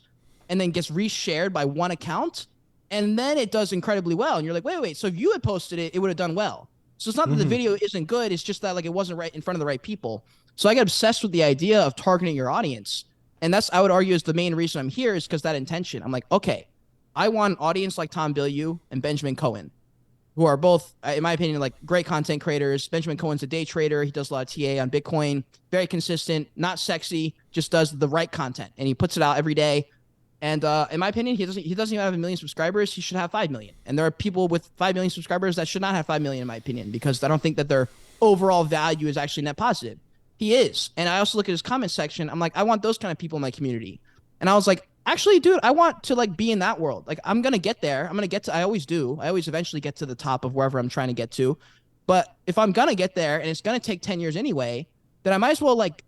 and then gets reshared by one account, and then it does incredibly well. And you're like, wait. So if you had posted it, it would have done well. So it's not that the Hmm. video isn't good, it's just that like it wasn't right in front of the right people. So I get obsessed with the idea of targeting your audience. And that's, I would argue, is the main reason I'm here, is because that intention. I'm like, okay, I want an audience like Tom Bilyeu and Benjamin Cohen, who are both, in my opinion, like great content creators. Benjamin Cohen's a day trader. He does a lot of TA on Bitcoin, very consistent, not sexy, just does the right content. And he puts it out every day. And in my opinion, he doesn't even have 1 million subscribers. He should have 5 million. And there are people with 5 million subscribers that should not have 5 million, in my opinion, because I don't think that their overall value is actually net positive. He is. And I also look at his comment section. I'm like, I want those kind of people in my community. And I was like, actually, dude, I want to like be in that world. Like, I'm gonna get there. I'm gonna get to. I always do. I always eventually get to the top of wherever I'm trying to get to. But if I'm gonna get there, and it's gonna take 10 years anyway, then I might as well like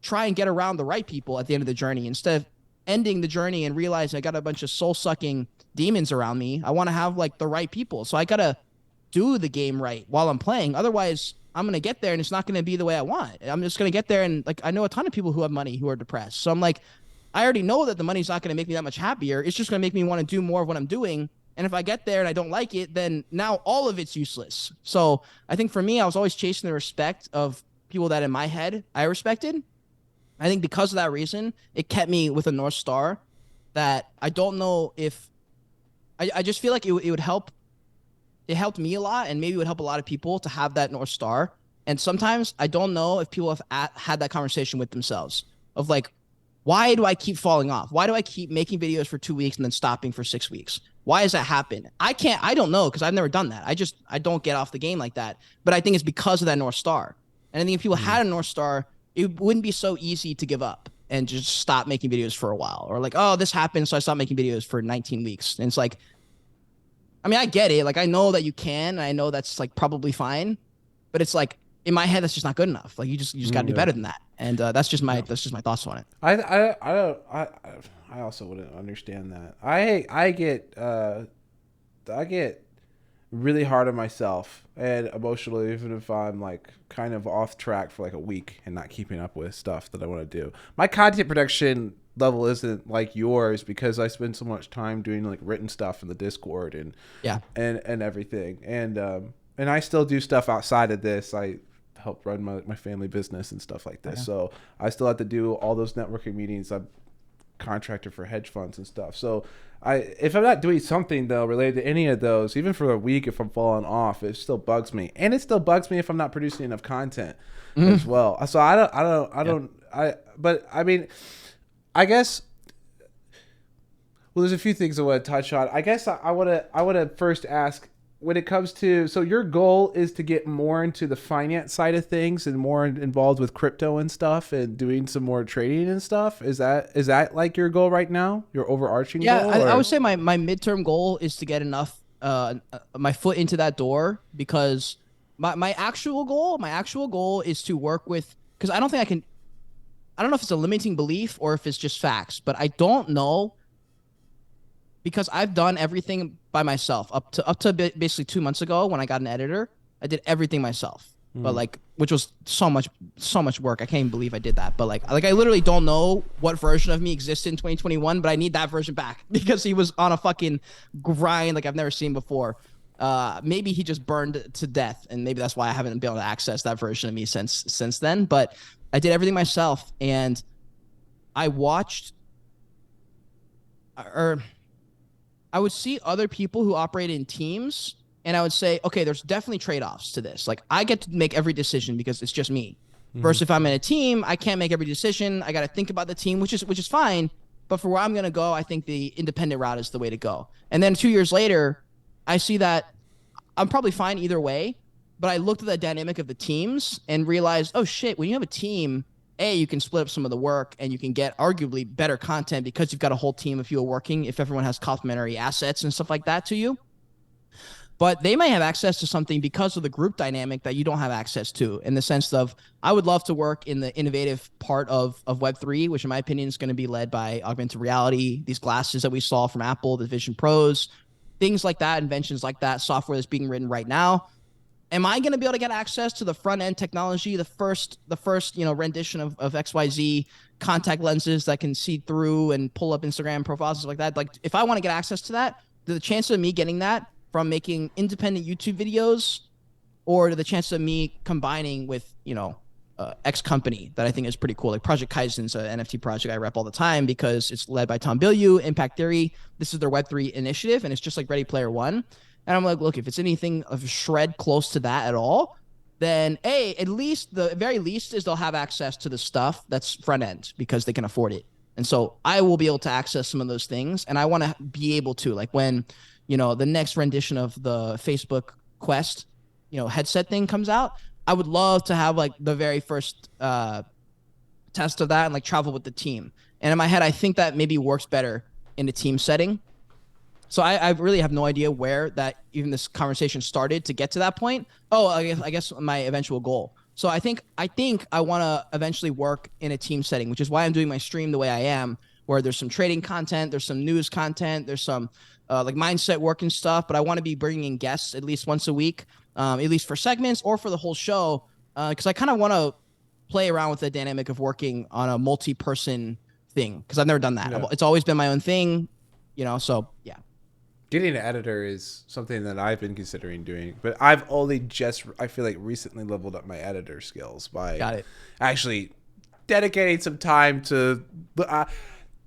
try and get around the right people at the end of the journey, instead of ending the journey and realizing I got a bunch of soul sucking demons around me. I want to have like the right people. So I gotta do the game right while I'm playing. Otherwise, I'm gonna get there and it's not gonna be the way I want. I'm just gonna get there, and like I know a ton of people who have money who are depressed. So I'm like, I already know that the money's not gonna make me that much happier. It's just gonna make me want to do more of what I'm doing. And if I get there and I don't like it, then now all of it's useless. So I think for me, I was always chasing the respect of people that in my head I respected. I think because of that reason, it kept me with a North Star that I don't know if I just feel like it would help. It helped me a lot, and maybe it would help a lot of people to have that North Star. And sometimes I don't know if people have had that conversation with themselves of like, why do I keep falling off? Why do I keep making videos for 2 weeks and then stopping for 6 weeks? Why does that happen? I don't know, because I've never done that. I don't get off the game like that. But I think it's because of that North Star. And I think if people had a North Star, it wouldn't be so easy to give up and just stop making videos for a while. Or like, oh, this happened, so I stopped making videos for 19 weeks. And it's like, I mean, I get it. Like, I know that you can, and I know that's like probably fine, but it's like in my head, that's just not good enough. Like, you just got to do Yeah. better than that. And Yeah. that's just my thoughts on it. I don't I also wouldn't understand that. I get really hard on myself and emotionally, even if I'm like kind of off track for like a week and not keeping up with stuff that I want to do. My content production level isn't like yours because I spend so much time doing like written stuff in the Discord and Yeah. and everything. And I still do stuff outside of this. I help run my family business and stuff like this. Okay. So I still have to do all those networking meetings. I'm contractor for hedge funds and stuff. So if I'm not doing something though related to any of those, even for a week, if I'm falling off, it still bugs me. And it still bugs me if I'm not producing enough content as well. So Yeah. but I mean, I guess, well, there's a few things I want to touch on. I guess I want to first ask, when it comes to, so your goal is to get more into the finance side of things and more involved with crypto and stuff and doing some more trading and stuff. Is that like your goal right now? Your overarching Yeah, goal I or? would say my midterm goal is to get enough my foot into that door, because my actual goal is to work with, because I don't know if it's a limiting belief or if it's just facts, but I don't know, because I've done everything by myself up to basically 2 months ago when I got an editor. I did everything myself, but Mm, like, which was so much work. I can't even believe I did that. But like I literally don't know what version of me existed in 2021, but I need that version back because he was on a fucking grind like I've never seen before. Maybe he just burned to death, and maybe that's why I haven't been able to access that version of me since then. But I did everything myself, and I watched, or I would see other people who operate in teams, and I would say, okay, there's definitely trade-offs to this. Like, I get to make every decision because it's just me. mm, Versus if I'm in a team, I can't make every decision. I got to think about the team, which is fine. But for where I'm going to go, I think the independent route is the way to go. And then 2 years later, I see that I'm probably fine either way. But I looked at the dynamic of the teams and realized, oh shit, when you have a team, you can split up some of the work and you can get arguably better content because you've got a whole team of you working, if everyone has complementary assets and stuff like that to you. But they may have access to something because of the group dynamic that you don't have access to, in the sense of, I would love to work in the innovative part of Web3, which in my opinion is going to be led by augmented reality, these glasses that we saw from Apple, the Vision Pros, things like that, inventions like that, software that's being written right now. am I going to be able to get access to the front end technology, the first rendition of XYZ contact lenses that can see through and pull up Instagram profiles, stuff like that? Like, if I want to get access to that, the chance of me getting that from making independent YouTube videos, or the chance of me combining with, X company that I think is pretty cool. Like Project Kaizen's an NFT project I rep all the time because it's led by Tom Bilyeu, Impact Theory. This is their Web3 initiative, and it's just like Ready Player One. And I'm like, look, if it's anything of a shred close to that at all, then at least the very least is they'll have access to the stuff that's front end because they can afford it. And so I will be able to access some of those things. And I want to be able to, like, when, the next rendition of the Facebook Quest, headset thing comes out, I would love to have like the very first test of that and like travel with the team. And in my head, I think that maybe works better in a team setting. So I really have no idea where that even this conversation started to get to that point. Oh, I guess my eventual goal. So I think I want to eventually work in a team setting, which is why I'm doing my stream the way I am, where there's some trading content, there's some news content, there's some like mindset work and stuff. But I want to be bringing in guests at least once a week, at least for segments or for the whole show, because I kind of want to play around with the dynamic of working on a multi-person thing, because I've never done that. Yeah. It's always been my own thing, so yeah. Getting an editor is something that I've been considering doing, but I've only just, I feel like, recently leveled up my editor skills by actually dedicating some time to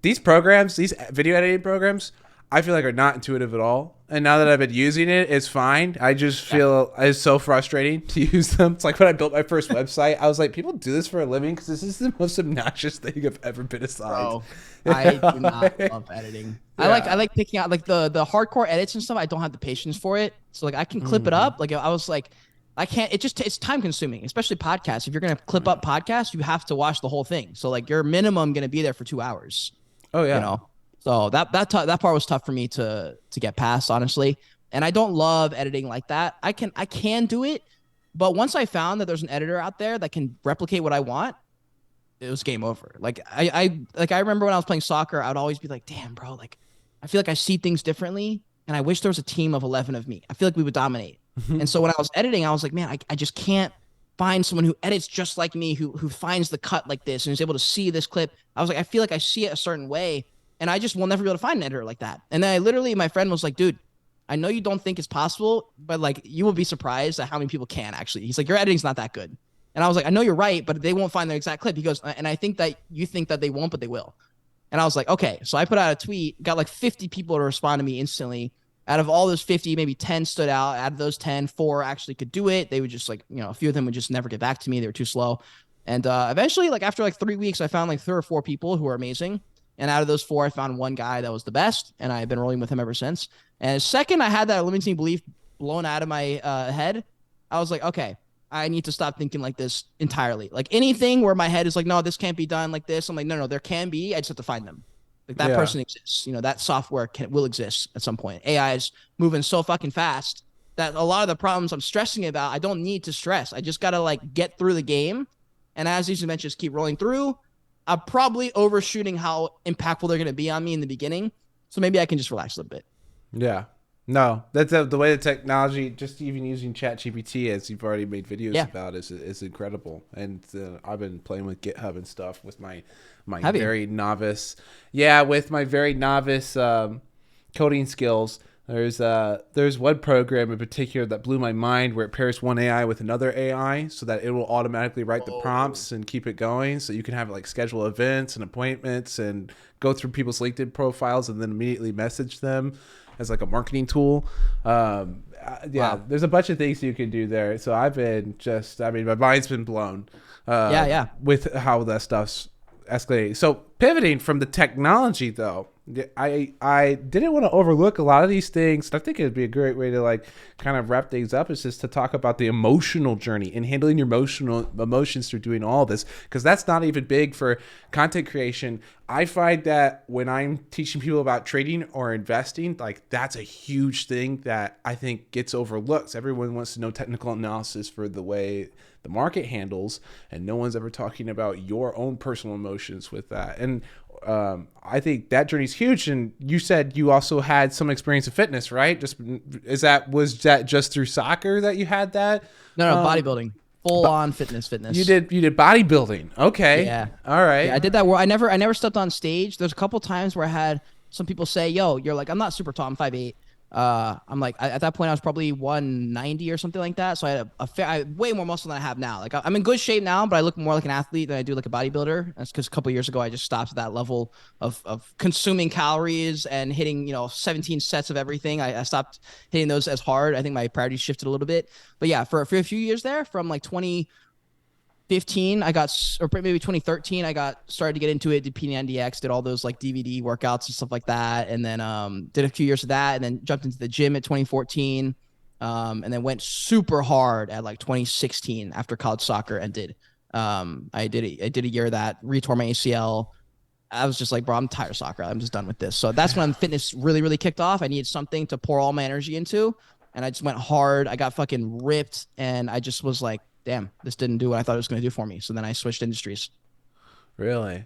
these programs, these video editing programs. I feel like are not intuitive at all. And now that I've been using it, it's fine. I just feel it's so frustrating to use them. It's like when I built my first website, I was like, people do this for a living because this is the most obnoxious thing I've ever been assigned. Bro, I do not love editing. Yeah. I like picking out like the hardcore edits and stuff. I don't have the patience for it. So like I can clip it up. Like I was like, I can't. It's time consuming, especially podcasts. If you're gonna clip up podcasts, you have to watch the whole thing. So like your minimum gonna be there for 2 hours. Oh yeah. So that part was tough for me to get past, honestly. And I don't love editing like that. I can do it, but once I found that there's an editor out there that can replicate what I want, it was game over. Like I remember when I was playing soccer, I would always be like, damn, bro, like I feel like I see things differently, and I wish there was a team of 11 of me. I feel like we would dominate. And so when I was editing, I was like, man, I just can't find someone who edits just like me, who finds the cut like this and is able to see this clip. I was like, I feel like I see it a certain way. And I just will never be able to find an editor like that. And then my friend was like, dude, I know you don't think it's possible, but like you will be surprised at how many people can actually. He's like, your editing's not that good. And I was like, I know you're right, but they won't find their exact clip. He goes, and I think that you think that they won't, but they will. And I was like, okay. So I put out a tweet, got like 50 people to respond to me instantly. Out of all those 50, maybe 10 stood out. Out of those 10, 4 actually could do it. They would just like, a few of them would just never get back to me. They were too slow. And eventually, like after like 3 weeks, I found like 3 or 4 people who are amazing. And out of those 4, I found one guy that was the best, and I've been rolling with him ever since. And second, I had that limiting belief blown out of my head. I was like, okay, I need to stop thinking like this entirely. Like anything where my head is like, no, this can't be done like this. I'm like, no, there can be. I just have to find them. Like that person exists. That software will exist at some point. AI is moving so fucking fast that a lot of the problems I'm stressing about, I don't need to stress. I just got to like get through the game. And as these events just keep rolling through, I'm probably overshooting how impactful they're going to be on me in the beginning. So maybe I can just relax a little bit. Yeah. No, that's the way the technology, just even using ChatGPT, as you've already made videos about, is incredible. And I've been playing with GitHub and stuff with my very novice. Yeah, with my very novice coding skills. There's one program in particular that blew my mind where it pairs one AI with another AI so that it will automatically write the prompts and keep it going. So you can have like schedule events and appointments and go through people's LinkedIn profiles and then immediately message them as like a marketing tool. There's a bunch of things you can do there. So my mind's been blown with how that stuff's escalating. So pivoting from the technology though, I didn't want to overlook a lot of these things. I think it'd be a great way to like kind of wrap things up is just to talk about the emotional journey and handling your emotions through doing all this, because that's not even big for content creation. I find that when I'm teaching people about trading or investing, like that's a huge thing that I think gets overlooked. Everyone wants to know technical analysis for the way the market handles, and no one's ever talking about your own personal emotions with that. And I think that journey's huge. And you said you also had some experience in fitness, right? Was that just through soccer that you had that? No, bodybuilding, full on fitness. You did bodybuilding. Okay. Yeah. All right. Yeah, I did that where I never stepped on stage. There's a couple times where I had some people say, "Yo, you're like, I'm not super tall. I'm 5'8". I'm like, at that point I was probably 190 or something like that. So I had I had way more muscle than I have now. Like I'm in good shape now, but I look more like an athlete than I do like a bodybuilder. That's because a couple years ago I just stopped at that level of consuming calories and hitting 17 sets of everything. I stopped hitting those as hard. I think my priorities shifted a little bit. But yeah, for a few years there, from like 2015 I got, or maybe 2013 I got started to get into it, did P90X, did all those like DVD workouts and stuff like that, and then did a few years of that, and then jumped into the gym at 2014, and then went super hard at like 2016 after college soccer ended. I did a year of that, retore my ACL. I was just like, bro, I'm tired of soccer, I'm just done with this. So that's when fitness really kicked off. I needed something to pour all my energy into, and I just went hard. I got fucking ripped, and I just was like, damn, this didn't do what I thought it was going to do for me. So then I switched industries. Really?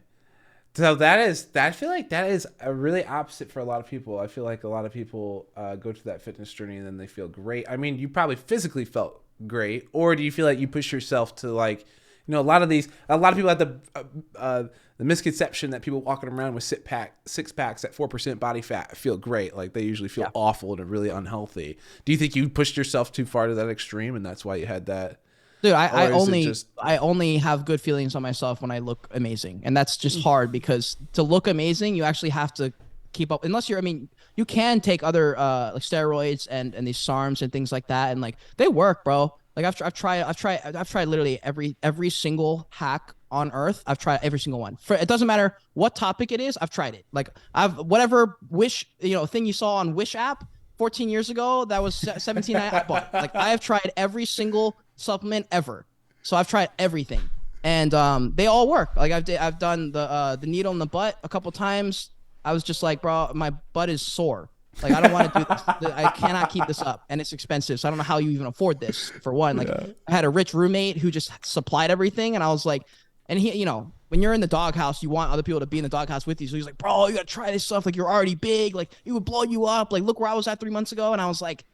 So I feel like that is a really opposite for a lot of people. I feel like a lot of people go to that fitness journey and then they feel great. I mean, you probably physically felt great, or do you feel like you push yourself to like, a lot of people have the misconception that people walking around with six packs at 4% body fat feel great. Like they usually feel awful and are really unhealthy. Do you think you pushed yourself too far to that extreme and that's why you had that? Dude, I only have good feelings on myself when I look amazing. And that's just hard because to look amazing, you actually have to keep up. Unless you can take other like steroids and these SARMs and things like that, and like they work, bro. Like I've tried literally every single hack on earth. I've tried every single one. It doesn't matter what topic it is, I've tried it. Like whatever Wish, thing you saw on Wish app 14 years ago that was 17 I bought. Like I have tried every single supplement ever. So I've tried everything, and they all work. Like I've done the needle in the butt a couple times. I was just like, bro, my butt is sore. Like I don't want to do this. I cannot keep this up, and it's expensive. So I don't know how you even afford this. For one, like I had a rich roommate who just supplied everything, and I was like, and he, when you're in the doghouse, you want other people to be in the doghouse with you. So he's like, bro, you gotta try this stuff. Like you're already big. Like it would blow you up. Like look where I was at 3 months ago, and I was like,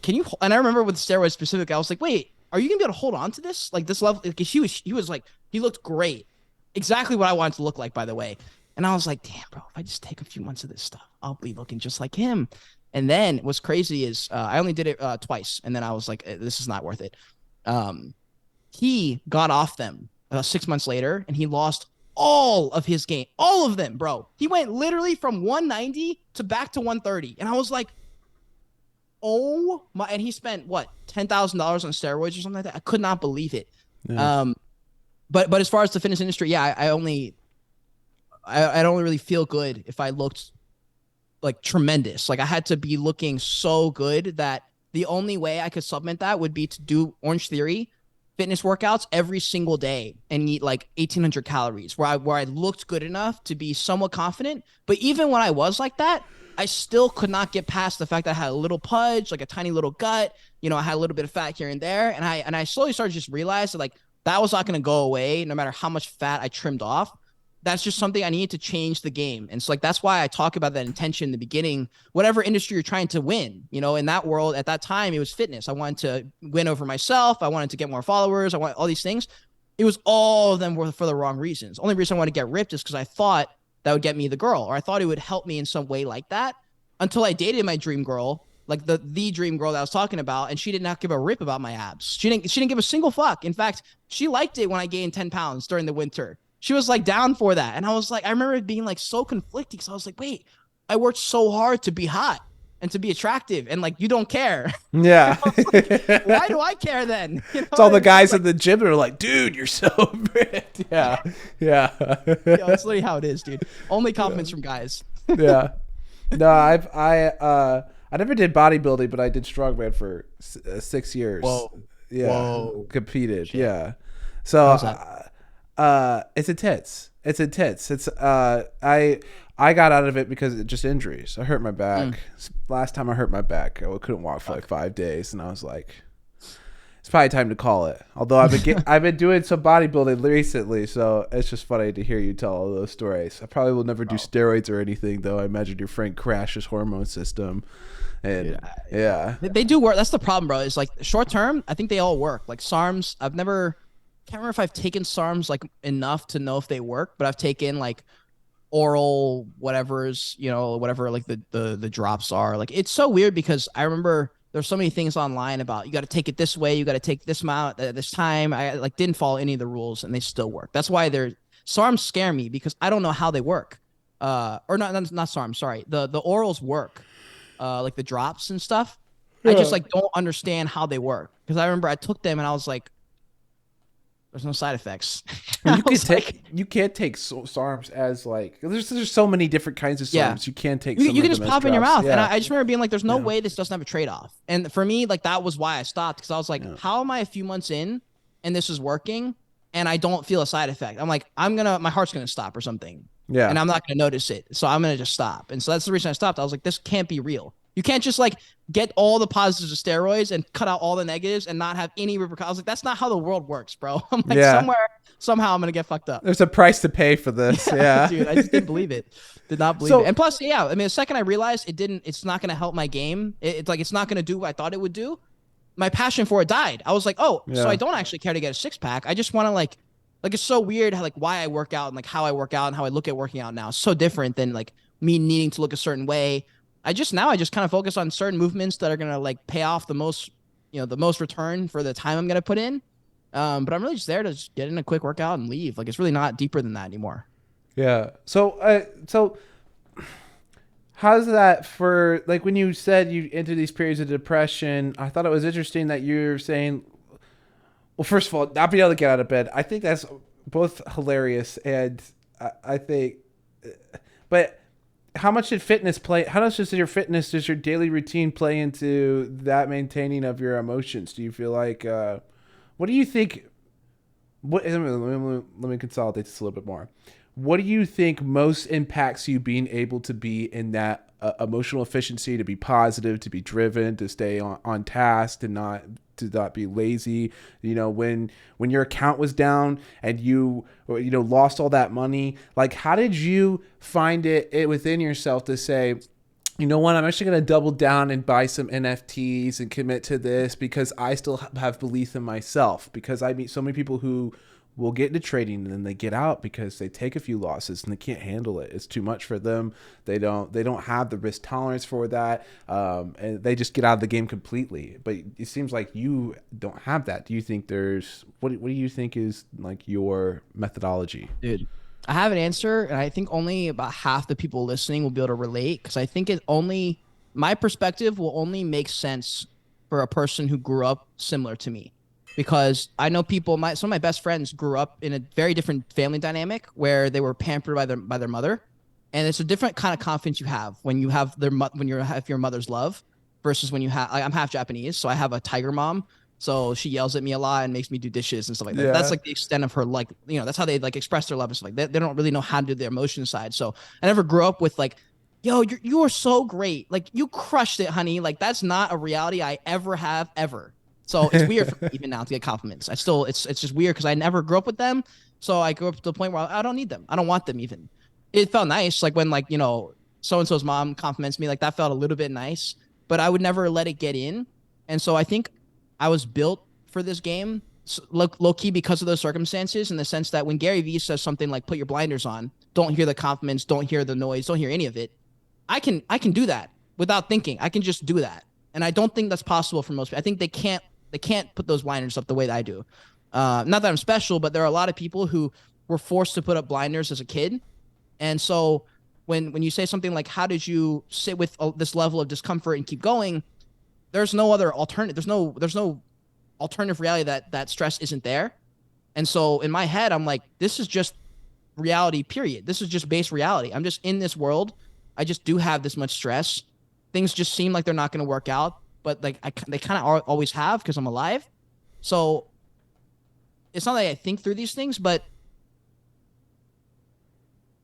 can you? And I remember with steroids specifically, I was like, wait, are you gonna be able to hold on to this? Like this level? Because he was like, he looked great, exactly what I wanted to look like, by the way. And I was like, damn, bro, if I just take a few months of this stuff, I'll be looking just like him. And then what's crazy is I only did it twice, and then I was like, this is not worth it. He got off them 6 months later, and he lost all of his gain, all of them, bro. He went literally from 190 to back to 130, and I was like, oh my! And he spent what, $10,000 on steroids or something like that. I could not believe it. Yeah. But as far as the fitness industry, yeah, I don't really feel good if I looked like tremendous. Like I had to be looking so good that the only way I could supplement that would be to do Orange Theory fitness workouts every single day and eat like 1,800 calories, where I looked good enough to be somewhat confident. But even when I was like that, I still could not get past the fact that I had a little pudge, like a tiny little gut. I had a little bit of fat here and there, and I slowly started to just realize that like that was not going to go away no matter how much fat I trimmed off. That's just something I needed to change the game. And so like that's why I talk about that intention in the beginning. Whatever industry you're trying to win, in that world at that time, it was fitness. I wanted to win over myself. I wanted to get more followers. I want all these things. It was all of them were for the wrong reasons. Only reason I wanted to get ripped is because I thought that would get me the girl, or I thought it would help me in some way like that, until I dated my dream girl, like the dream girl that I was talking about, and she did not give a rip about my abs. She didn't give a single fuck. In fact, she liked it when I gained 10 pounds during the winter. She was like down for that. And I was like, I remember it being like so conflicting. So I was like, wait, I worked so hard to be hot and to be attractive, and like you don't care. Yeah. Like, why do I care then? It's all the guys in the gym that are like, dude, you're so ripped. Yeah. Yeah. That's literally how it is, dude. Only compliments from guys. Yeah. No, I never did bodybuilding, but I did strongman for 6 years. Whoa. Yeah. Whoa. Competed. Shit. Yeah. So it's intense. It's I got out of it because it just injuries. I hurt my back. Last time I hurt my back, I couldn't walk for like 5 days, and I was like, it's probably time to call it. Although I've been doing some bodybuilding recently, so it's just funny to hear you tell all those stories. I probably will never do Oh, steroids or anything, though. I imagine your friend crashed his hormone system, dude, and yeah, they do work. That's the problem, bro. Is like short term. I think they all work. Like SARMs, I've never can't remember if I've taken SARMs like enough to know if they work, but I've taken like oral whatever's whatever like the drops are. Like it's so weird because I remember there's so many things online about you got to take it this way, you got to take this amount at this time. I like didn't follow any of the rules and they still work. That's why they're SARMs scare me because I don't know how they work. Or not SARM, sorry. The orals work. Like the drops and stuff. I just yeah. like don't understand how they work because I remember I took them and I was like, there's no side effects. Well, I was like, you can't take SARMs as like there's so many different kinds of yeah, SARMs. You can take you, some you of can them just as pop in your drops. mouth. And Yeah, I just remember being like, there's no yeah, way this doesn't have a trade off. And for me, like that was why I stopped because I was like, yeah, how am I a few months in and this is working and I don't feel a side effect? I'm like, my heart's going to stop or something. yeah. And I'm not going to notice it. So I'm going to just stop. And so that's the reason I stopped. I was like, this can't be real. You can't just like get all the positives of steroids and cut out all the negatives and not have any repercussions. I was like, that's not how the world works, bro. I'm like, Yeah. somehow I'm going to get fucked up. There's a price to pay for this. Yeah, Yeah. dude, I just didn't believe it. Did not believe it. So And plus, yeah, I mean, the second I realized it's not going to help my game. It's like it's not going to do what I thought it would do. My passion for it died. I was like, oh, so I yeah, don't actually care to get a six pack. I just want to like it's so weird how like why I work out and like how I work out and how I look at working out now. It's so different than like me needing to look a certain way. I just kind of focus on certain movements that are gonna like pay off the most, the most return for the time I'm gonna put in. But I'm really just there to just get in a quick workout and leave. Like it's really not deeper than that anymore. yeah. So how's that for like when you said you enter these periods of depression? I thought it was interesting that you're saying, well, first of all, not being able to get out of bed. I think that's both hilarious and I think, but how much did fitness play? How much does your daily routine play into that maintaining of your emotions? Do you feel like, what do you think? Let me consolidate this a little bit more. What do you think most impacts you being able to be in that emotional efficiency, to be positive, to be driven, to stay on task, to not be lazy? When your account was down and you lost all that money, like how did you find it within yourself to say, you know what, I'm actually going to double down and buy some NFTs and commit to this because I still have belief in myself? Because I meet so many people who will get into trading and then they get out because they take a few losses and they can't handle it. It's too much for them. They don't have the risk tolerance for that. And they just get out of the game completely. But it seems like you don't have that. Do you think what do you think is like your methodology? Dude, I have an answer, and I think only about half the people listening will be able to relate because I think my perspective will only make sense for a person who grew up similar to me. Because I know some of my best friends grew up in a very different family dynamic where they were pampered by their mother, and it's a different kind of confidence you have when you have have your mother's love versus when you have. Like, I'm half Japanese, so I have a tiger mom. So she yells at me a lot and makes me do dishes and stuff like that. That's Yeah. like the extent of her, like, that's how they like express their love and stuff like that. They don't really know how to do the emotion side. So I never grew up with like, yo, you are so great. Like you crushed it, honey. Like that's not a reality I ever have ever. So it's weird for me even now to get compliments. It's just weird because I never grew up with them. So I grew up to the point where I don't need them. I don't want them even. It felt nice. Like when like, so and so's mom compliments me, like that felt a little bit nice, but I would never let it get in. And so I think I was built for this game low key because of those circumstances, in the sense that when Gary Vee says something like put your blinders on, don't hear the compliments, don't hear the noise, don't hear any of it. I can do that without thinking. I can just do that. And I don't think that's possible for most people. I think they can't put those blinders up the way that I do. Not that I'm special, but there are a lot of people who were forced to put up blinders as a kid. And so when you say something like, how did you sit with this level of discomfort and keep going? There's no other alternative. There's no alternative reality that stress isn't there. And so in my head, I'm like, this is just reality, period. This is just base reality. I'm just in this world. I just do have this much stress. Things just seem like they're not going to work out, but like they kind of always have because I'm alive. So it's not that I think through these things, but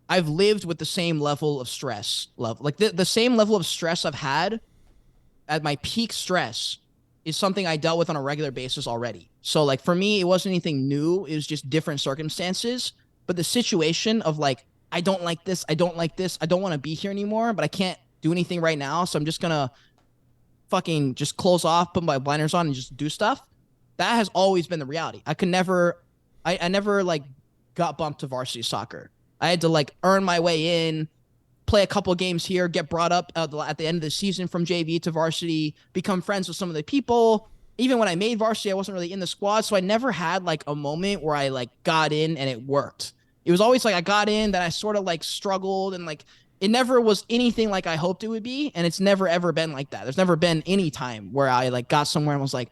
I've lived with the same level of stress, like the same level of stress I've had at my peak stress. is something I dealt with on a regular basis already. So like for me, it wasn't anything new. It was just different circumstances. But the situation of like, I don't like this. I don't like this. I don't want to be here anymore, but I can't do anything right now. So I'm just gonna fucking just close off, put my blinders on, and just do stuff. That has always been the reality. I never like got bumped to varsity soccer. I had to like earn my way in, play a couple games here, get brought up at the end of the season from JV to varsity, become friends with some of the people. Even when I made varsity, I wasn't really in the squad, so I never had like a moment where I like got in and it worked. It was always like I got in, then I sort of like struggled, and like it never was anything like I hoped it would be, and it's never ever been like that. There's never been any time where I like got somewhere and was like,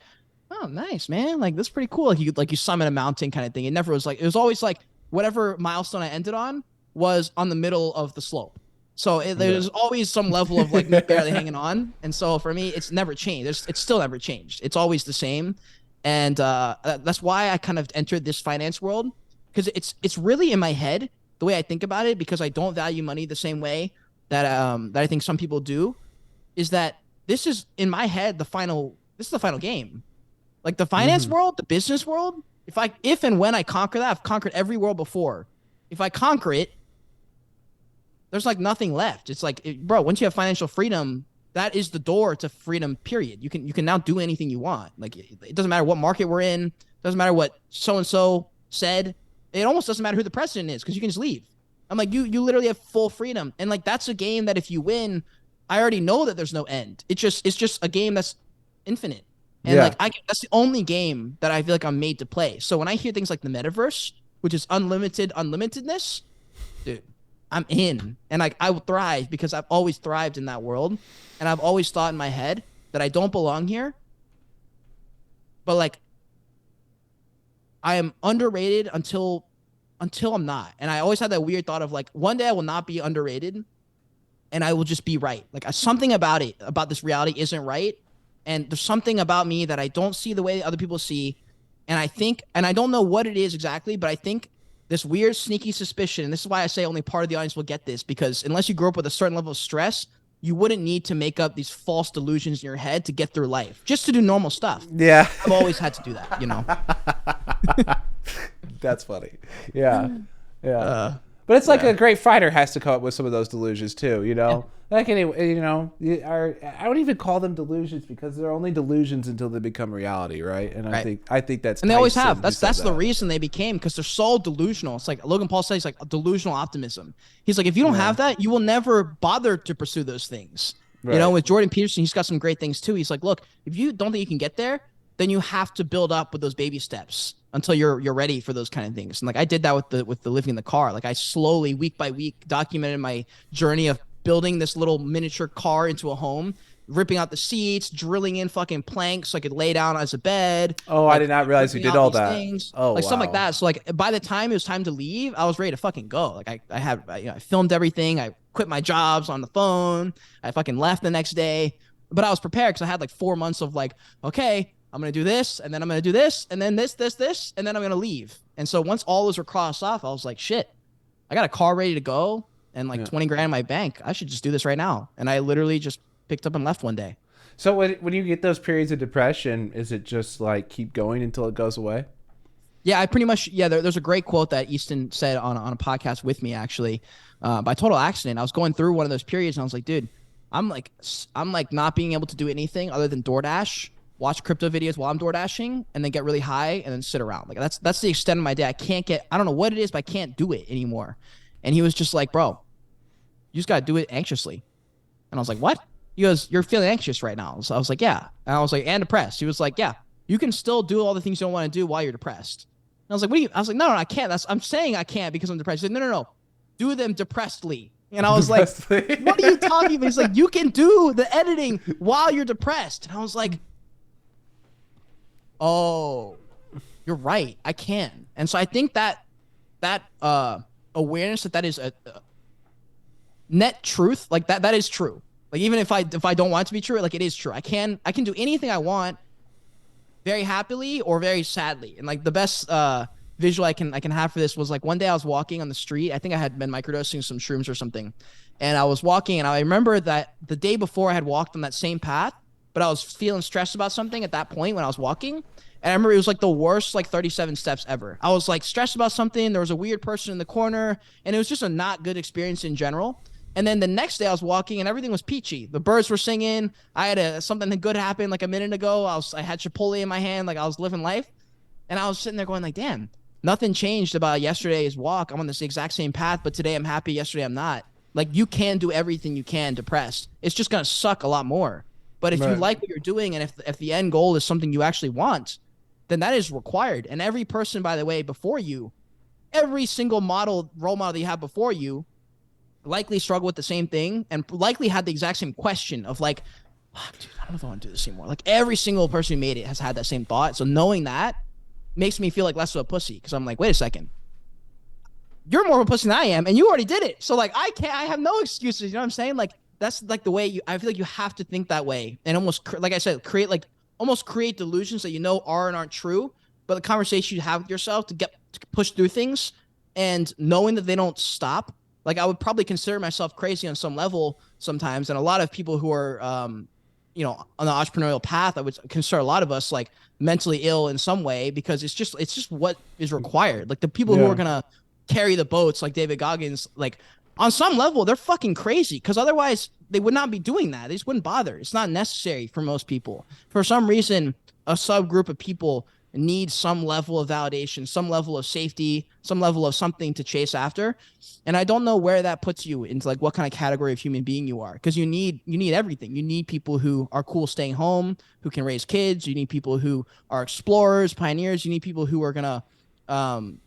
oh, nice, man, like this is pretty cool. Like you summit a mountain kind of thing. It never was like, it was always like whatever milestone I ended on was on the middle of the slope. So there's always some level of like me barely hanging on. And so for me, it's never changed. It's still never changed. It's always the same. And that's why I kind of entered this finance world, because it's really in my head the way I think about it, because I don't value money the same way that I think some people do, is that this is in my head this is the final game. Like the finance world, the business world, if and when I conquer that, I've conquered every world before. If I conquer it, there's like nothing left. It's like, bro, once you have financial freedom, that is the door to freedom, period. You can now do anything you want. Like it doesn't matter what market we're in. It doesn't matter what so-and-so said. It almost doesn't matter who the president is, because you can just leave. I'm like, you literally have full freedom. And like, that's a game that if you win, I already know that there's no end. It's just a game that's infinite. And like, that's the only game that I feel like I'm made to play. So when I hear things like the metaverse, which is unlimitedness, dude, I'm in. And like, I will thrive because I've always thrived in that world. And I've always thought in my head that I don't belong here. But like, I am underrated until I'm not. And I always had that weird thought of like, one day I will not be underrated and I will just be right. Like something about this reality isn't right. And there's something about me that I don't see the way other people see. And I think, and I don't know what it is exactly, but I think this weird sneaky suspicion, and this is why I say only part of the audience will get this, because unless you grew up with a certain level of stress, you wouldn't need to make up these false delusions in your head to get through life, just to do normal stuff. Yeah. I've always had to do that, you know? That's funny. Yeah. Yeah. But it's like a great fighter has to come up with some of those delusions too, you know? Like anyway, you know, I don't even call them delusions, because they're only delusions until they become reality, right? And I think that's, and they always have. That's the reason they became, because they're so delusional. It's like Logan Paul says, like delusional optimism. He's like, if you don't have that, you will never bother to pursue those things. Right. You know, with Jordan Peterson, he's got some great things too. He's like, look, if you don't think you can get there, then you have to build up with those baby steps until you're ready for those kind of things. And like I did that with the living in the car. Like I slowly, week by week, documented my journey of building this little miniature car into a home, ripping out the seats, drilling in fucking planks so I could lay down as a bed. Oh, like, I did not realize you did all that. Things, oh, like wow. Stuff like that. So like by the time it was time to leave, I was ready to fucking go. Like I filmed everything. I quit my jobs on the phone. I fucking left the next day, but I was prepared because I had like 4 months of like, okay, I'm going to do this, and then I'm going to do this, and then this, and then I'm going to leave. And so once all those were crossed off, I was like, shit, I got a car ready to go and like 20 grand in my bank. I should just do this right now. And I literally just picked up and left one day. So when you get those periods of depression, is it just like keep going until it goes away? Yeah, I pretty much, there's a great quote that Easton said on a podcast with me, actually, by total accident. I was going through one of those periods and I was like, dude, I'm like not being able to do anything other than DoorDash, watch crypto videos while I'm door dashing, and then get really high and then sit around. Like that's the extent of my day. I don't know what it is, but I can't do it anymore. And he was just like, bro, you just got to do it anxiously. And I was like, what? He goes, you're feeling anxious right now. So I was like, yeah. And I was like, and depressed. He was like, yeah, you can still do all the things you don't want to do while you're depressed. And I was like, what do you, I was like, no, I can't. I'm saying I can't because I'm depressed. He said, no. Do them depressedly. And I was like, what are you talking about? He's like, you can do the editing while you're depressed. And I was like, oh, you're right. I can. And so I think that awareness that is a net truth, like that is true. Like even if I don't want it to be true, like it is true. I can do anything I want very happily or very sadly. And like the best visual I can have for this was like one day I was walking on the street. I think I had been microdosing some shrooms or something. And I was walking and I remember that the day before I had walked on that same path, but I was feeling stressed about something at that point when I was walking. And I remember it was like the worst like 37 steps ever. I was like stressed about something. There was a weird person in the corner, and it was just a not good experience in general. And then the next day I was walking and everything was peachy. The birds were singing. I had something good happen like a minute ago. I had Chipotle in my hand, like I was living life. And I was sitting there going like, damn, nothing changed about yesterday's walk. I'm on this exact same path, but today I'm happy. Yesterday I'm not. Like you can do everything you can depressed. It's just gonna suck a lot more. But if you Right. like what you're doing and if the end goal is something you actually want, then that is required. And every person, by the way, before you, every single role model that you have before you, likely struggle with the same thing and likely had the exact same question of like, oh, dude, I don't know if I want to do this anymore. Like every single person who made it has had that same thought. So knowing that makes me feel like less of a pussy because I'm like, wait a second, you're more of a pussy than I am, and you already did it. So like, I have no excuses. You know what I'm saying? Like that's like the way I feel like you have to think that way and almost like I said, almost create delusions that you know are and aren't true. But the conversation you have with yourself to push through things and knowing that they don't stop. Like I would probably consider myself crazy on some level sometimes, and a lot of people who are, on the entrepreneurial path, I would consider a lot of us like mentally ill in some way because it's just what is required. Like the people who Yeah. are gonna carry the boats, like David Goggins, like on some level, they're fucking crazy because otherwise they would not be doing that. They just wouldn't bother. It's not necessary for most people. For some reason, a subgroup of people need some level of validation, some level of safety, some level of something to chase after. And I don't know where that puts you into like what kind of category of human being you are because you need everything. You need people who are cool staying home, who can raise kids. You need people who are explorers, pioneers. You need people who are gonna um,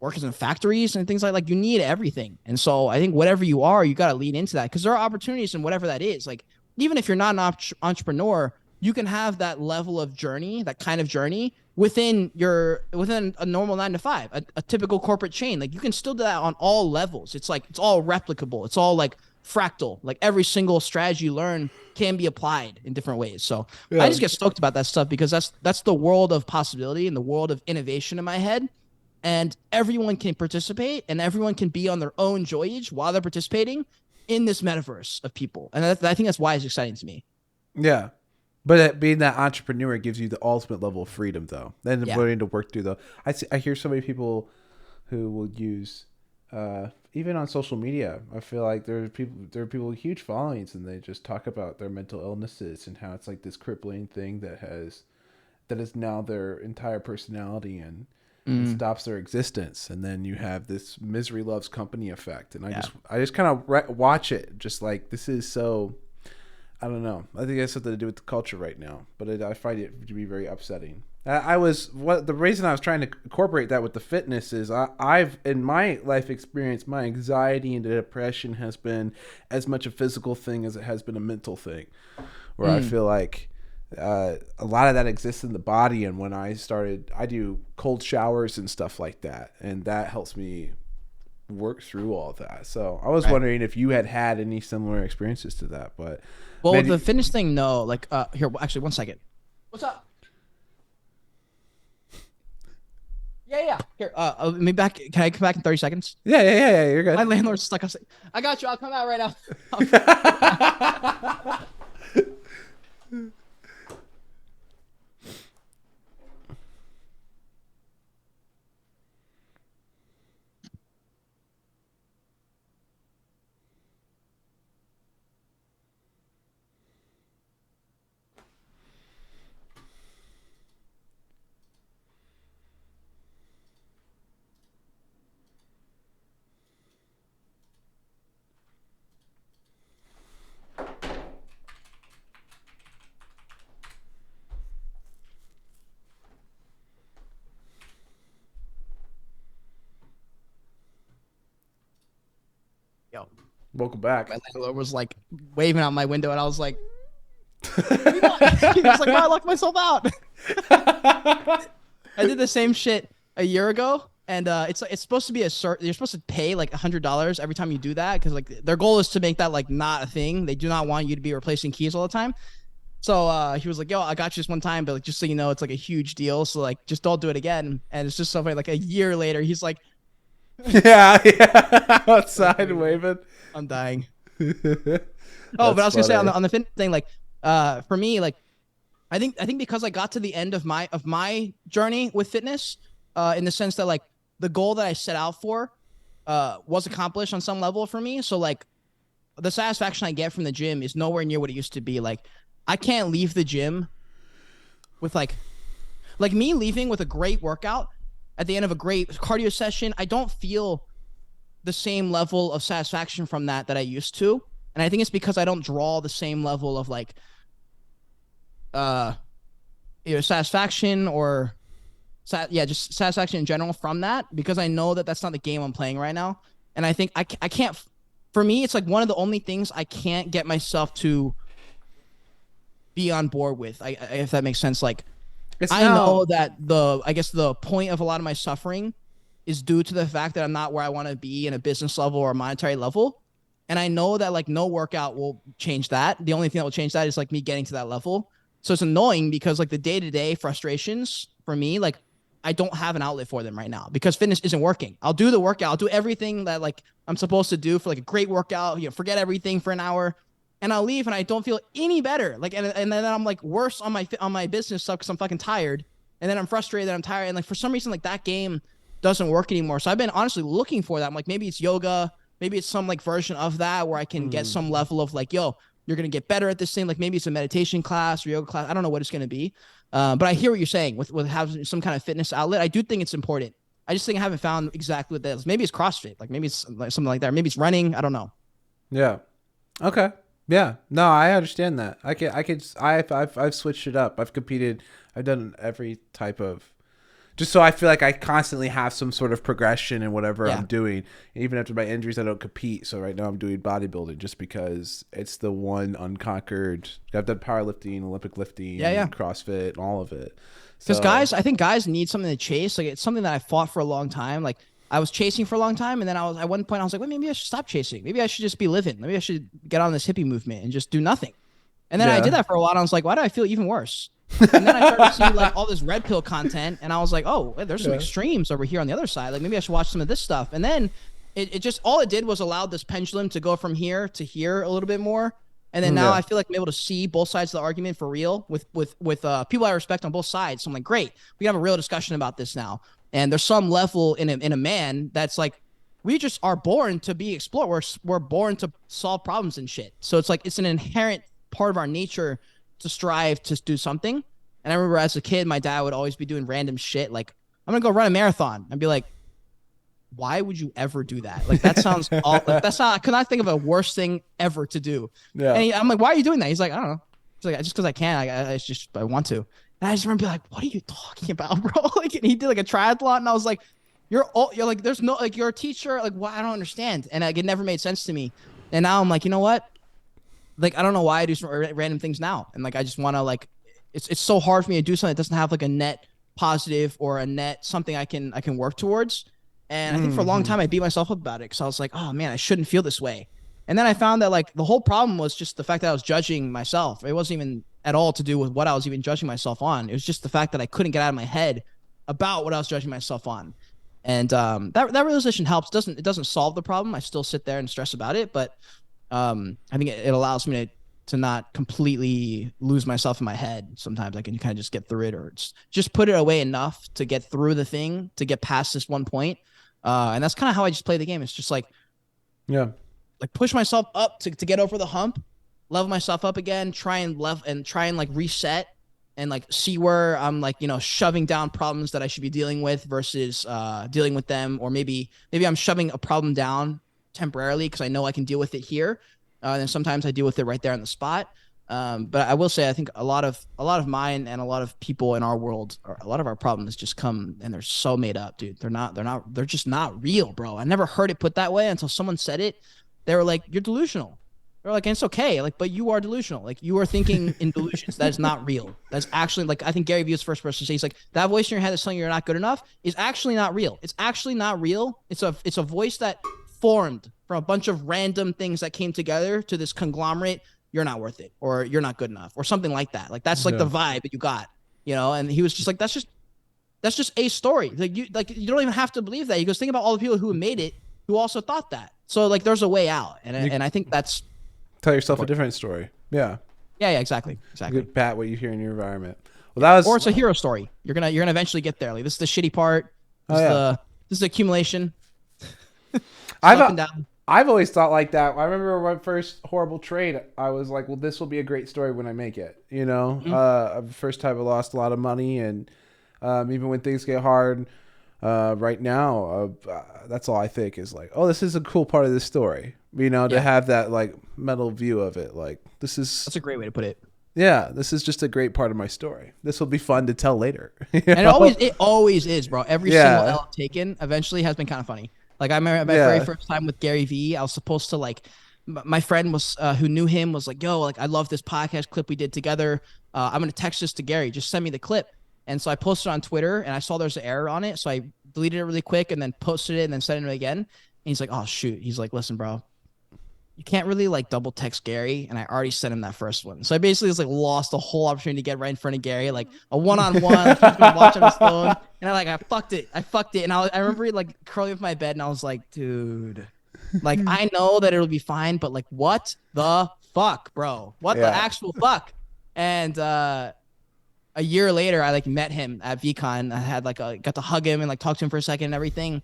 workers in factories and things like you need everything. And so I think whatever you are, you got to lean into that because there are opportunities in whatever that is. Like even if you're not an entrepreneur, you can have that level of journey, that kind of journey within a normal 9 to 5, a typical corporate chain. Like you can still do that on all levels. It's like it's all replicable. It's all like fractal. Like every single strategy you learn can be applied in different ways. So I Yeah. just get stoked about that stuff because that's the world of possibility and the world of innovation in my head, and everyone can participate and everyone can be on their own Joyage while they're participating in this metaverse of people. And I think that's why it's exciting to me. Yeah. But being that entrepreneur gives you the ultimate level of freedom, though. Then Yeah. willing to work through though. I hear so many people who will use, even on social media. I feel like there are people with huge followings, and they just talk about their mental illnesses and how it's like this crippling thing that is now their entire personality and it Mm, stops their existence. And then you have this misery loves company effect. And yeah. I just kind of watch it, just like this is so. I don't know. I think it has something to do with the culture right now, but I find it to be very upsetting. The reason I was trying to incorporate that with the fitness is I've in my life experience, my anxiety and depression has been as much a physical thing as it has been a mental thing, where I feel like a lot of that exists in the body. And when I do cold showers and stuff like that, and that helps me work through all of that. So I was Right. wondering if you had any similar experiences to that, but. Well, Man, the fitness thing, no. Like, here, actually, 1 second. What's up? Yeah. Here, me back. Can I come back in 30 seconds? yeah. You're My good. landlord's stuck. I got you. I'll come out right now. Yo, Welcome back. my landlord was like waving out my window, and I was like, he was like, "No, I locked myself out." I did the same shit a year ago, and it's supposed to be you're supposed to pay like $100 every time you do that because like their goal is to make that like not a thing. They do not want you to be replacing keys all the time. So he was like, "Yo, I got you this one time, but like just so you know, it's like a huge deal. So like just don't do it again." And it's just so funny. Like a year later, he's like, Yeah. Outside waving. "I'm dying." Oh, but I That's was gonna say on funny. the fin thing, like For me, like I think because I got to the end of my journey with fitness, in the sense that like the goal that I set out for was accomplished on some level for me. So like the satisfaction I get from the gym is nowhere near what it used to be. Like I can't leave the gym with like me leaving with a great workout at the end of a great cardio session. I don't feel the same level of satisfaction from that I used to. And I think it's because I don't draw the same level of like uh satisfaction or yeah, just satisfaction in general from that, because I know that that's not the game I'm playing right now. And I think I can't, for me, it's like one of the only things I can't get myself to be on board with. If that makes sense. Like It's I now. know that I guess the point of a lot of my suffering is due to the fact that I'm not where I want to be in a business level or a monetary level. And I know that like no workout will change that. The only thing that will change that is like me getting to that level. So it's annoying because like the day-to-day frustrations for me, like I don't have an outlet for them right now because fitness isn't working. I'll do the workout, I'll do everything that like I'm supposed to do for like a great workout, forget everything for an hour, and I'll leave and I don't feel any better. Like and then I'm like worse on my business stuff because I'm fucking tired. And then I'm frustrated that I'm tired. And like for some reason, like that game doesn't work anymore. So I've been honestly looking for that. I'm like, maybe it's yoga, maybe it's some like version of that where I can get Mm, some level of like, yo, you're gonna get better at this thing. Like maybe it's a meditation class or yoga class. I don't know what it's gonna be. But I hear what you're saying with having some kind of fitness outlet. I do think it's important. I just think I haven't found exactly what that is. Maybe it's CrossFit, like maybe it's like something like that. Or maybe it's running. I don't know. yeah. Okay. Yeah. No, I understand that. I've switched it up. I've competed. I've done every type of, just so I feel like I constantly have some sort of progression in whatever Yeah, I'm doing. And even after my injuries, I don't compete. So right now I'm doing bodybuilding just because it's the one unconquered. I've done powerlifting, Olympic yeah, lifting, yeah. CrossFit, and all of it. Because So guys, I think guys need something to chase. Like it's something that I fought for a long time. Like I was chasing for a long time, and then I was at one point I was like, well, maybe I should stop chasing. Maybe I should just be living. Maybe I should get on this hippie movement and just do nothing. And then I did yeah, that for a while. And I was like, why do I feel even worse? And then I started to see like all this red pill content, and I was like, oh, wait, there's some yeah, extremes over here on the other side. Like maybe I should watch some of this stuff. And then it just all it did was allowed this pendulum to go from here to here a little bit more. And then now yeah. I feel like I'm able to see both sides of the argument for real with people I respect on both sides. So I'm like, great, we can have a real discussion about this now. And there's some level in a man that's like, we just are born to be explored. We're born to solve problems and shit. So it's like it's an inherent part of our nature to strive to do something. And I remember as a kid, my dad would always be doing random shit like, I'm gonna go run a marathon. I'd be like, why would you ever do that? Like that sounds all like that's not. I could not think of a worse thing ever to do. Yeah. I'm like, why are you doing that? He's like, I don't know. He's like, just because I can. I just I want to. And I just remember being like, what are you talking about, bro? Like, and he did like a triathlon, and I was like, you're like, there's no like you're a teacher. Like, why? I don't understand. And like, it never made sense to me. And now I'm like, you know what? Like, I don't know why I do some random things now. And like, I just want to like, it's so hard for me to do something that doesn't have like a net positive or a net something I can work towards. And I think for a long Hmm. time I beat myself up about it because I was like, oh man, I shouldn't feel this way. And then I found that like the whole problem was just the fact that I was judging myself. It wasn't even at all to do with what I was even judging myself on. It was just the fact that I couldn't get out of my head about what I was judging myself on. And that realization helps. It doesn't solve the problem. I still sit there and stress about it, but I think it allows me to not completely lose myself in my head. Sometimes I can kind of just get through it, or just put it away enough to get through the thing, to get past this one point. And that's kind of how I just play the game. It's just Yeah. like push myself up to get over the hump, level myself up again, try and like reset and like see where I'm like, shoving down problems that I should be dealing with versus dealing with them. Or maybe I'm shoving a problem down temporarily because I know I can deal with it here. And sometimes I deal with it right there on the spot. But I will say, I think a lot of mine and a lot of people in our world, or a lot of our problems just come and they're so made up, dude. They're just not real, bro. I never heard it put that way until someone said it. They were like, you're delusional. They're like, and it's okay. Like, but you are delusional. Like you are thinking in delusions. That is not real. That's actually like, I think Gary Vee is the first person to say, he's like, that voice in your head that's telling you you're not good enough is actually not real. It's actually not real. It's a voice that formed from a bunch of random things that came together to this conglomerate. You're not worth it, or you're not good enough, or something like that. Like that's like Yeah. the vibe that you got. And he was just like, that's just a story. Like you don't even have to believe that. He goes, think about all the people who made it who also thought that. So like there's a way out. And You and I think that's tell yourself a important. different story. Yeah. Yeah, exactly, exactly. Good pat what you hear in your environment. Well, that Or was. it's a hero story. You're gonna eventually get there. Like this is the shitty part. Oh This is yeah. the accumulation. It's I've up and down. I've always thought like that. I remember my first horrible trade. I was like, well, this will be a great story when I make it. You know, Mhm. first time I lost a lot of money, and even when things get hard, right now, that's all I think is like, oh, this is a cool part of this story. You know, to Yeah, have that like mental view of it. Like this is, that's a great way to put it. yeah, this is just a great part of my story. This will be fun to tell later. You And know? it always is, bro. Every single Yeah, L I've taken eventually has been kind of funny. Like I remember my very yeah, first time with Gary Vee, I was supposed to like my friend was who knew him was like, "Yo, like I love this podcast clip we did together. I'm gonna text this to Gary. Just send me the clip." And so I posted on Twitter, and I saw there's an error on it, so I deleted it really quick and then posted it and then sent it again. And he's like, "Oh shoot!" He's like, "Listen, bro, you can't really like double text Gary, and I already sent him that first one. So I basically just like lost the whole opportunity to get right in front of Gary, like a one-on-one. Like he's gonna watch on his phone, and I fucked it. I fucked it, and I remember like curling up my bed, and I was like, dude, like I know that it'll be fine, but like what the fuck, bro? What the yeah, actual fuck? And a year later, I like met him at VCon. I had like got to hug him and like talk to him for a second and everything.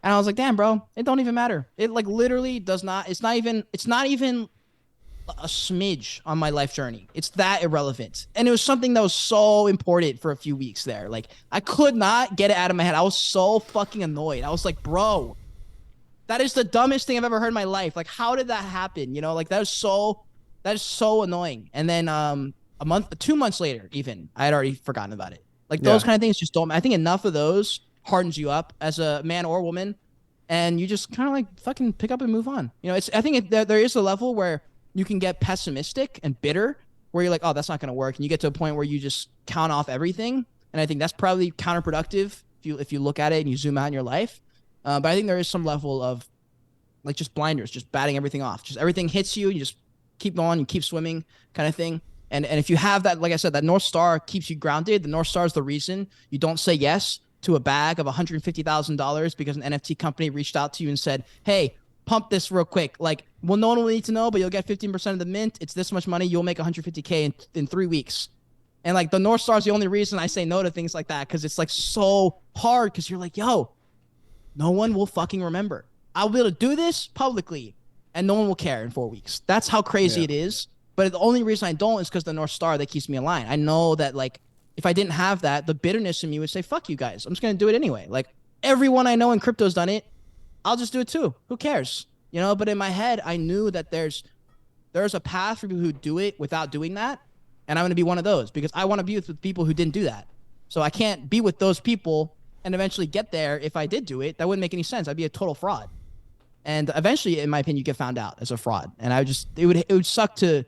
And I was like, damn, bro, it don't even matter. It like literally does not. It's not even a smidge on my life journey. It's that irrelevant. And it was something that was so important for a few weeks there. Like I could not get it out of my head. I was so fucking annoyed. I was like, bro, that is the dumbest thing I've ever heard in my life. Like, how did that happen? You know, like that is so annoying. And then a month, 2 months later, even I had already forgotten about it. Like those yeah. kind of things just don't. I think enough of those hardens you up as a man or woman, and you just kind of like fucking pick up and move on. You know, it's I think there is a level where you can get pessimistic and bitter, where you're like, oh, that's not going to work, and you get to a point where you just count off everything. And I think that's probably counterproductive if you look at it and you zoom out in your life. But I think there is some level of like just blinders, just batting everything off. Just everything hits you, you just keep going, you keep swimming, kind of thing. And if you have that, like I said, that North Star keeps you grounded. The North Star is the reason you don't say yes to a bag of $150,000 because an NFT company reached out to you and said, "Hey, pump this real quick." Like, well, no one will need to know, but you'll get 15% of the mint. It's this much money. You'll make 150K in 3 weeks. And like the North Star is the only reason I say no to things like that because it's like so hard because you're like, yo, no one will fucking remember. I'll be able to do this publicly and no one will care in 4 weeks. That's how crazy Yeah. it is. But the only reason I don't is because the North Star that keeps me aligned. I know that like if I didn't have that, the bitterness in me would say, fuck you guys. I'm just gonna do it anyway. Like everyone I know in crypto's done it. I'll just do it too. Who cares? You know, but in my head, I knew that there's a path for people who do it without doing that. And I'm gonna be one of those because I want to be with people who didn't do that. So I can't be with those people and eventually get there if I did do it. That wouldn't make any sense. I'd be a total fraud. And eventually, in my opinion, you get found out as a fraud. And I would just it would suck to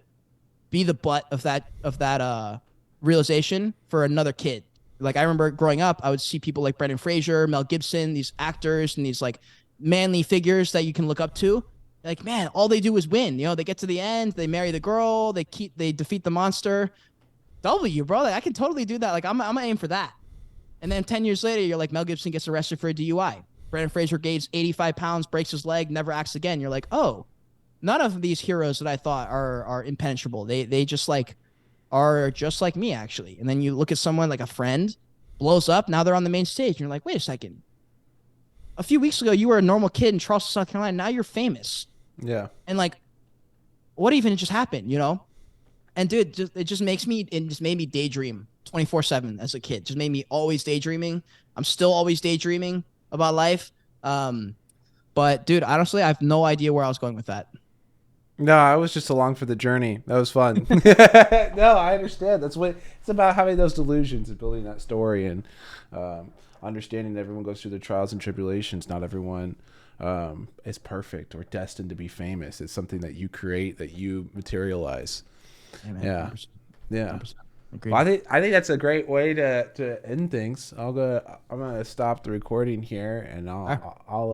be the butt of that realization for another kid. Like I remember growing up, I would see people like Brendan Fraser, Mel Gibson, these actors and these like manly figures that you can look up to. Like, man, all they do is win. You know, they get to the end, they marry the girl, they defeat the monster. W, bro, like, I can totally do that. Like I'm gonna aim for that. And then 10 years later, you're like, Mel Gibson gets arrested for a DUI. Brendan Fraser gains 85 pounds, breaks his leg, never acts again. You're like, oh, none of these heroes that I thought are impenetrable. They just like are just like me actually. And then you look at someone like a friend blows up. Now they're on the main stage. And you're like, wait a second. A few weeks ago, you were a normal kid in Charleston, South Carolina. Now you're famous. Yeah. And like, what even just happened? You know? And dude, it just makes me, it just made me daydream 24/7 as a kid. Just made me always daydreaming. I'm still always daydreaming about life. But dude, honestly, I have no idea where I was going with that. No, I was just along for the journey. That was fun. No, I understand. That's what it's about, having those delusions and building that story, and understanding that everyone goes through their trials and tribulations. Not everyone is perfect or destined to be famous. It's something that you create, that you materialize. Yeah, man, Yeah. 100%, Yeah. 100%. Agreed. Well, I think that's a great way to end things. I'm gonna stop the recording here, and All right. I'll